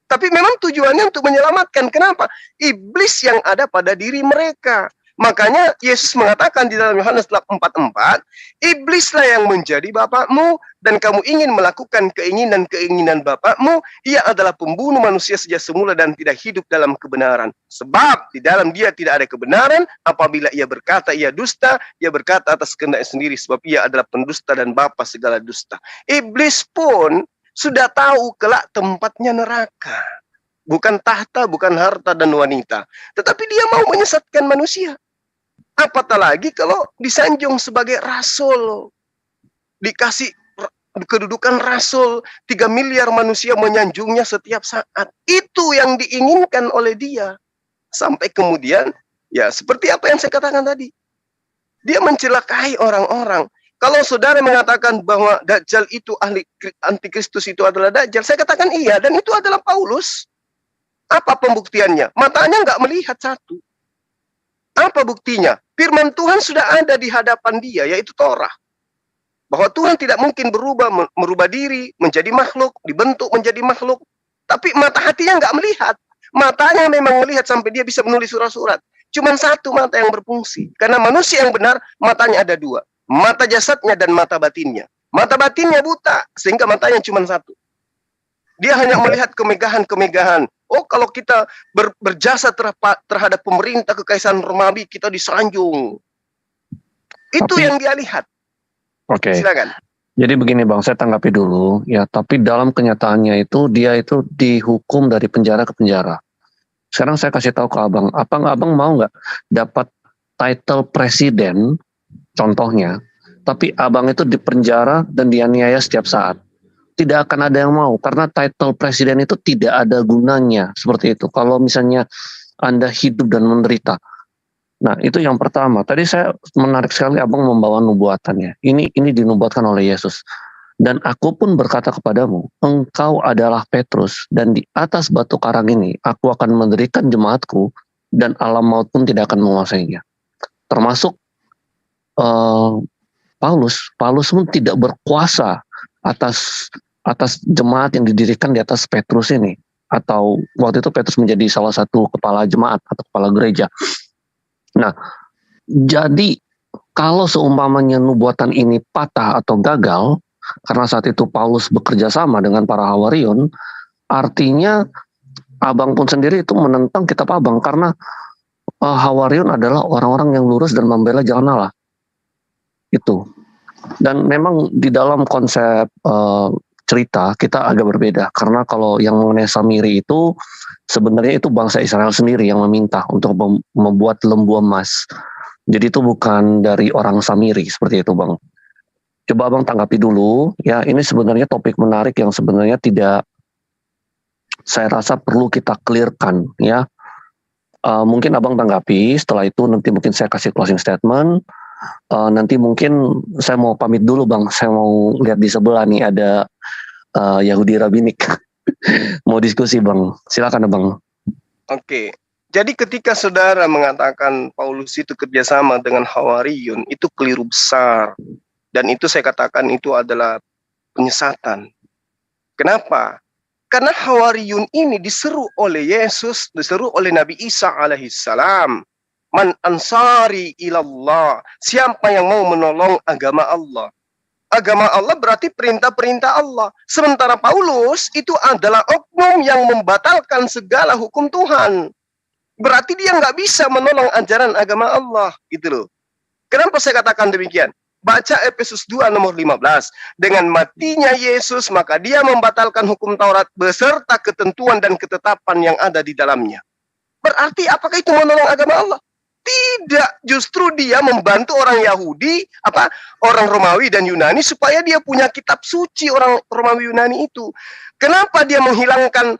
Tapi memang tujuannya untuk menyelamatkan. Kenapa? Iblis yang ada pada diri mereka. Makanya Yesus mengatakan di dalam Yohanes 4:4, iblislah yang menjadi bapakmu dan kamu ingin melakukan keinginan-keinginan bapakmu. Ia adalah pembunuh manusia sejak semula dan tidak hidup dalam kebenaran. Sebab di dalam dia tidak ada kebenaran. Apabila ia berkata ia dusta, ia berkata atas kehendak sendiri, sebab ia adalah pendusta dan bapa segala dusta. Iblis pun sudah tahu kelak tempatnya neraka. Bukan tahta, bukan harta dan wanita. Tetapi dia mau menyesatkan manusia. Apatah lagi kalau disanjung sebagai rasul. Dikasih kedudukan rasul, 3 miliar manusia menyanjungnya setiap saat. Itu yang diinginkan oleh dia. Sampai kemudian, ya seperti apa yang saya katakan tadi. Dia mencelakai orang-orang. Kalau saudara mengatakan bahwa Dajjal itu antikristus itu adalah Dajjal, saya katakan iya, dan itu adalah Paulus. Apa pembuktiannya? Matanya nggak melihat satu. Apa buktinya? Firman Tuhan sudah ada di hadapan dia, yaitu Torah. Bahwa Tuhan tidak mungkin merubah diri, menjadi makhluk, dibentuk menjadi makhluk. Tapi mata hatinya nggak melihat. Matanya memang melihat sampai dia bisa menulis surat-surat. Cuman satu mata yang berfungsi. Karena manusia yang benar, matanya ada 2. Mata jasadnya dan mata batinnya. Mata batinnya buta, sehingga matanya cuma 1. Dia hanya melihat kemegahan-kemegahan. Oh, kalau kita berjasa terhadap pemerintah Kekaisaran Romawi, kita disanjung. Itu yang dia lihat. Oke. Silakan. Jadi begini Bang, saya tanggapi dulu ya. Tapi dalam kenyataannya itu dia itu dihukum dari penjara ke penjara. Sekarang saya kasih tahu ke Abang, Abang mau nggak dapat title presiden, contohnya, tapi Abang itu dipenjara dan dianiaya setiap saat? Tidak akan ada yang mau, karena title presiden itu tidak ada gunanya seperti itu. Kalau misalnya Anda hidup dan menderita. Nah, itu yang pertama. Tadi saya menarik sekali Abang membawa nubuatannya. Ini dinubuatkan oleh Yesus. Dan aku pun berkata kepadamu, engkau adalah Petrus, dan di atas batu karang ini aku akan mendirikan jemaatku, dan alam maut pun tidak akan menguasainya. Termasuk Paulus pun tidak berkuasa atas jemaat yang didirikan di atas Petrus ini, atau waktu itu Petrus menjadi salah satu kepala jemaat atau kepala gereja. Nah, jadi kalau seumpamanya nubuatan ini patah atau gagal karena saat itu Paulus bekerja sama dengan para Hawarion, artinya Abang pun sendiri itu menentang kitab Abang, karena Hawarion adalah orang-orang yang lurus dan membela jalan Allah. Itu. Dan memang di dalam konsep cerita kita agak berbeda, karena kalau yang mengenai Samiri itu sebenarnya itu bangsa Israel sendiri yang meminta untuk membuat lembu emas. Jadi itu bukan dari orang Samiri seperti itu Bang. Coba Abang tanggapi dulu ya, ini sebenarnya topik menarik yang sebenarnya tidak, saya rasa perlu kita clearkan ya. Mungkin Abang tanggapi, setelah itu nanti mungkin saya kasih closing statement. Nanti mungkin saya mau pamit dulu Bang, saya mau lihat di sebelah nih ada Yahudi Rabbinik mau diskusi Bang, silakan Bang. Oke, jadi ketika saudara mengatakan Paulus itu kerjasama dengan Hawarion, itu keliru besar, dan itu saya katakan itu adalah penyesatan. Kenapa? Karena Hawarion ini diseru oleh Yesus, diseru oleh Nabi Isa alaihissalam. Man ansari ilallah, siapa yang mau menolong agama Allah? Agama Allah berarti perintah-perintah Allah. Sementara Paulus itu adalah oknum yang membatalkan segala hukum Tuhan. Berarti dia nggak bisa menolong ajaran agama Allah, gitu loh. Kenapa saya katakan demikian? Baca Efesus 2 nomor 15. Dengan matinya Yesus, maka dia membatalkan hukum Taurat beserta ketentuan dan ketetapan yang ada di dalamnya. Berarti apakah itu menolong agama Allah? Tidak, justru dia membantu orang Yahudi, orang Romawi dan Yunani supaya dia punya kitab suci orang Romawi Yunani itu. Kenapa dia menghilangkan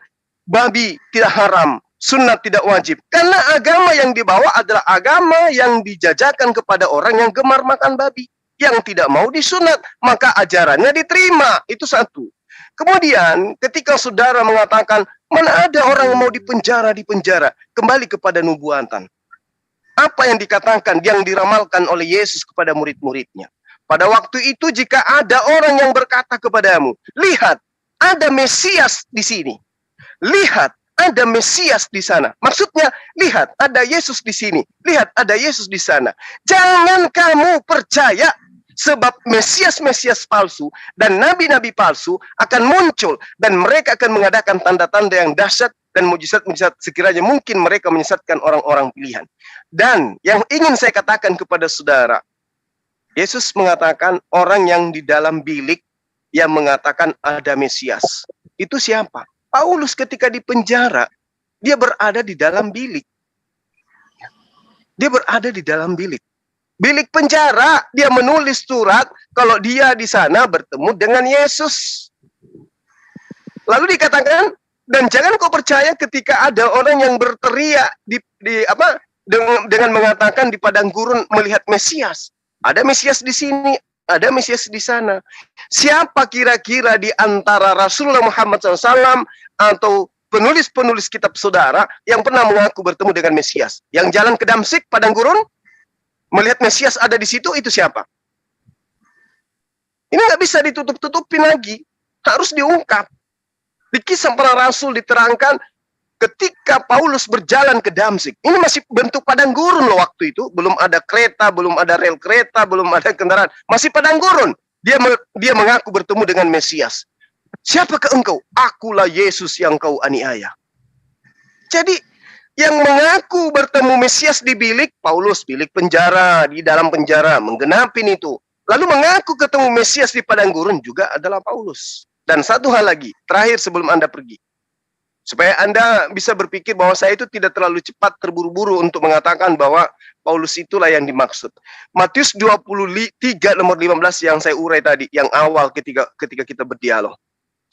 babi tidak haram, sunat tidak wajib? Karena agama yang dibawa adalah agama yang dijajakan kepada orang yang gemar makan babi, yang tidak mau disunat, maka ajarannya diterima. Itu satu. Kemudian ketika saudara mengatakan, mana ada orang yang mau dipenjara, kembali kepada nubuatan. Apa yang dikatakan, yang diramalkan oleh Yesus kepada murid-muridnya. Pada waktu itu jika ada orang yang berkata kepadamu, lihat, ada Mesias di sini. Lihat, ada Mesias di sana. Maksudnya, lihat, ada Yesus di sini. Lihat, ada Yesus di sana. Jangan kamu percaya, sebab Mesias-Mesias palsu dan nabi-nabi palsu akan muncul. Dan mereka akan mengadakan tanda-tanda yang dahsyat dan mujizat-mujizat sekiranya mungkin mereka menyesatkan orang-orang pilihan. Dan yang ingin saya katakan kepada saudara, Yesus mengatakan orang yang di dalam bilik yang mengatakan ada Mesias. Itu siapa? Paulus ketika di penjara, dia berada di dalam bilik. Dia berada di dalam bilik. Bilik penjara, dia menulis surat kalau dia di sana bertemu dengan Yesus. Lalu dikatakan, dan jangan kau percaya ketika ada orang yang berteriak dengan mengatakan di padang gurun melihat Mesias. Ada Mesias di sini, ada Mesias di sana. Siapa kira-kira di antara Rasulullah Muhammad SAW atau penulis-penulis kitab saudara yang pernah mengaku bertemu dengan Mesias? Yang jalan ke Damsyik, padang gurun, melihat Mesias ada di situ, itu siapa? Ini nggak bisa ditutup-tutupin lagi. Harus diungkap. Di Kisah Para Rasul diterangkan ketika Paulus berjalan ke Damsyik. Ini masih bentuk padang gurun loh waktu itu. Belum ada kereta, belum ada rel kereta, belum ada kendaraan. Masih padang gurun. Dia mengaku bertemu dengan Mesias. Siapakah engkau? Akulah Yesus yang kau aniaya. Jadi yang mengaku bertemu Mesias di bilik, Paulus bilik penjara, di dalam penjara, menggenapin itu. Lalu mengaku ketemu Mesias di padang gurun juga adalah Paulus. Dan satu hal lagi, terakhir sebelum Anda pergi. Supaya Anda bisa berpikir bahwa saya itu tidak terlalu cepat terburu-buru untuk mengatakan bahwa Paulus itulah yang dimaksud. Matius 23 nomor 15 yang saya urai tadi, yang awal ketika kita berdialog.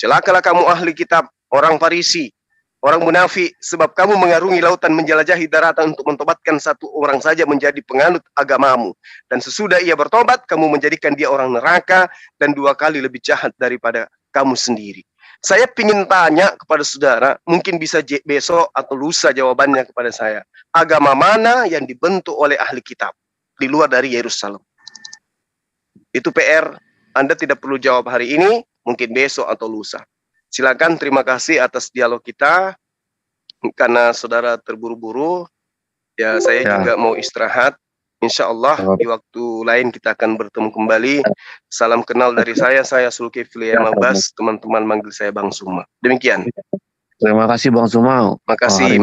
Celakalah kamu ahli kitab, orang Farisi, orang munafik, sebab kamu mengarungi lautan menjelajahi daratan untuk mentobatkan satu orang saja menjadi penganut agamamu. Dan sesudah ia bertobat, kamu menjadikan dia orang neraka dan 2 kali lebih jahat daripada kamu sendiri. Saya ingin tanya kepada saudara, mungkin bisa besok atau lusa jawabannya kepada saya. Agama mana yang dibentuk oleh ahli kitab di luar dari Yerusalem? Itu PR, Anda tidak perlu jawab hari ini, mungkin besok atau lusa. Silakan, terima kasih atas dialog kita. Karena saudara terburu-buru, ya saya juga mau istirahat. Insya Allah di waktu lain kita akan bertemu kembali. Salam kenal dari saya Zulkifli Mabas, teman-teman manggil saya Bang Suma. Demikian. Terima kasih Bang Suma. Makasih.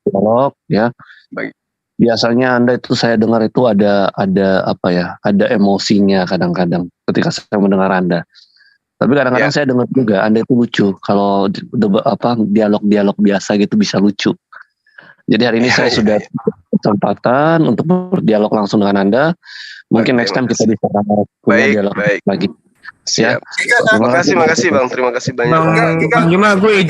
Dialog, ya. Baik. Biasanya Anda itu saya dengar itu ada emosinya kadang-kadang ketika saya mendengar Anda. Tapi kadang-kadang saya dengar juga Anda itu lucu. Kalau dialog-dialog biasa gitu bisa lucu. Jadi hari ini saya sudah kesempatan untuk berdialog langsung dengan Anda. Mungkin next time kita bisa punya dialog lagi. Siap. Ya. Terima kasih Bang. Terima kasih banyak. Bang Juma, gue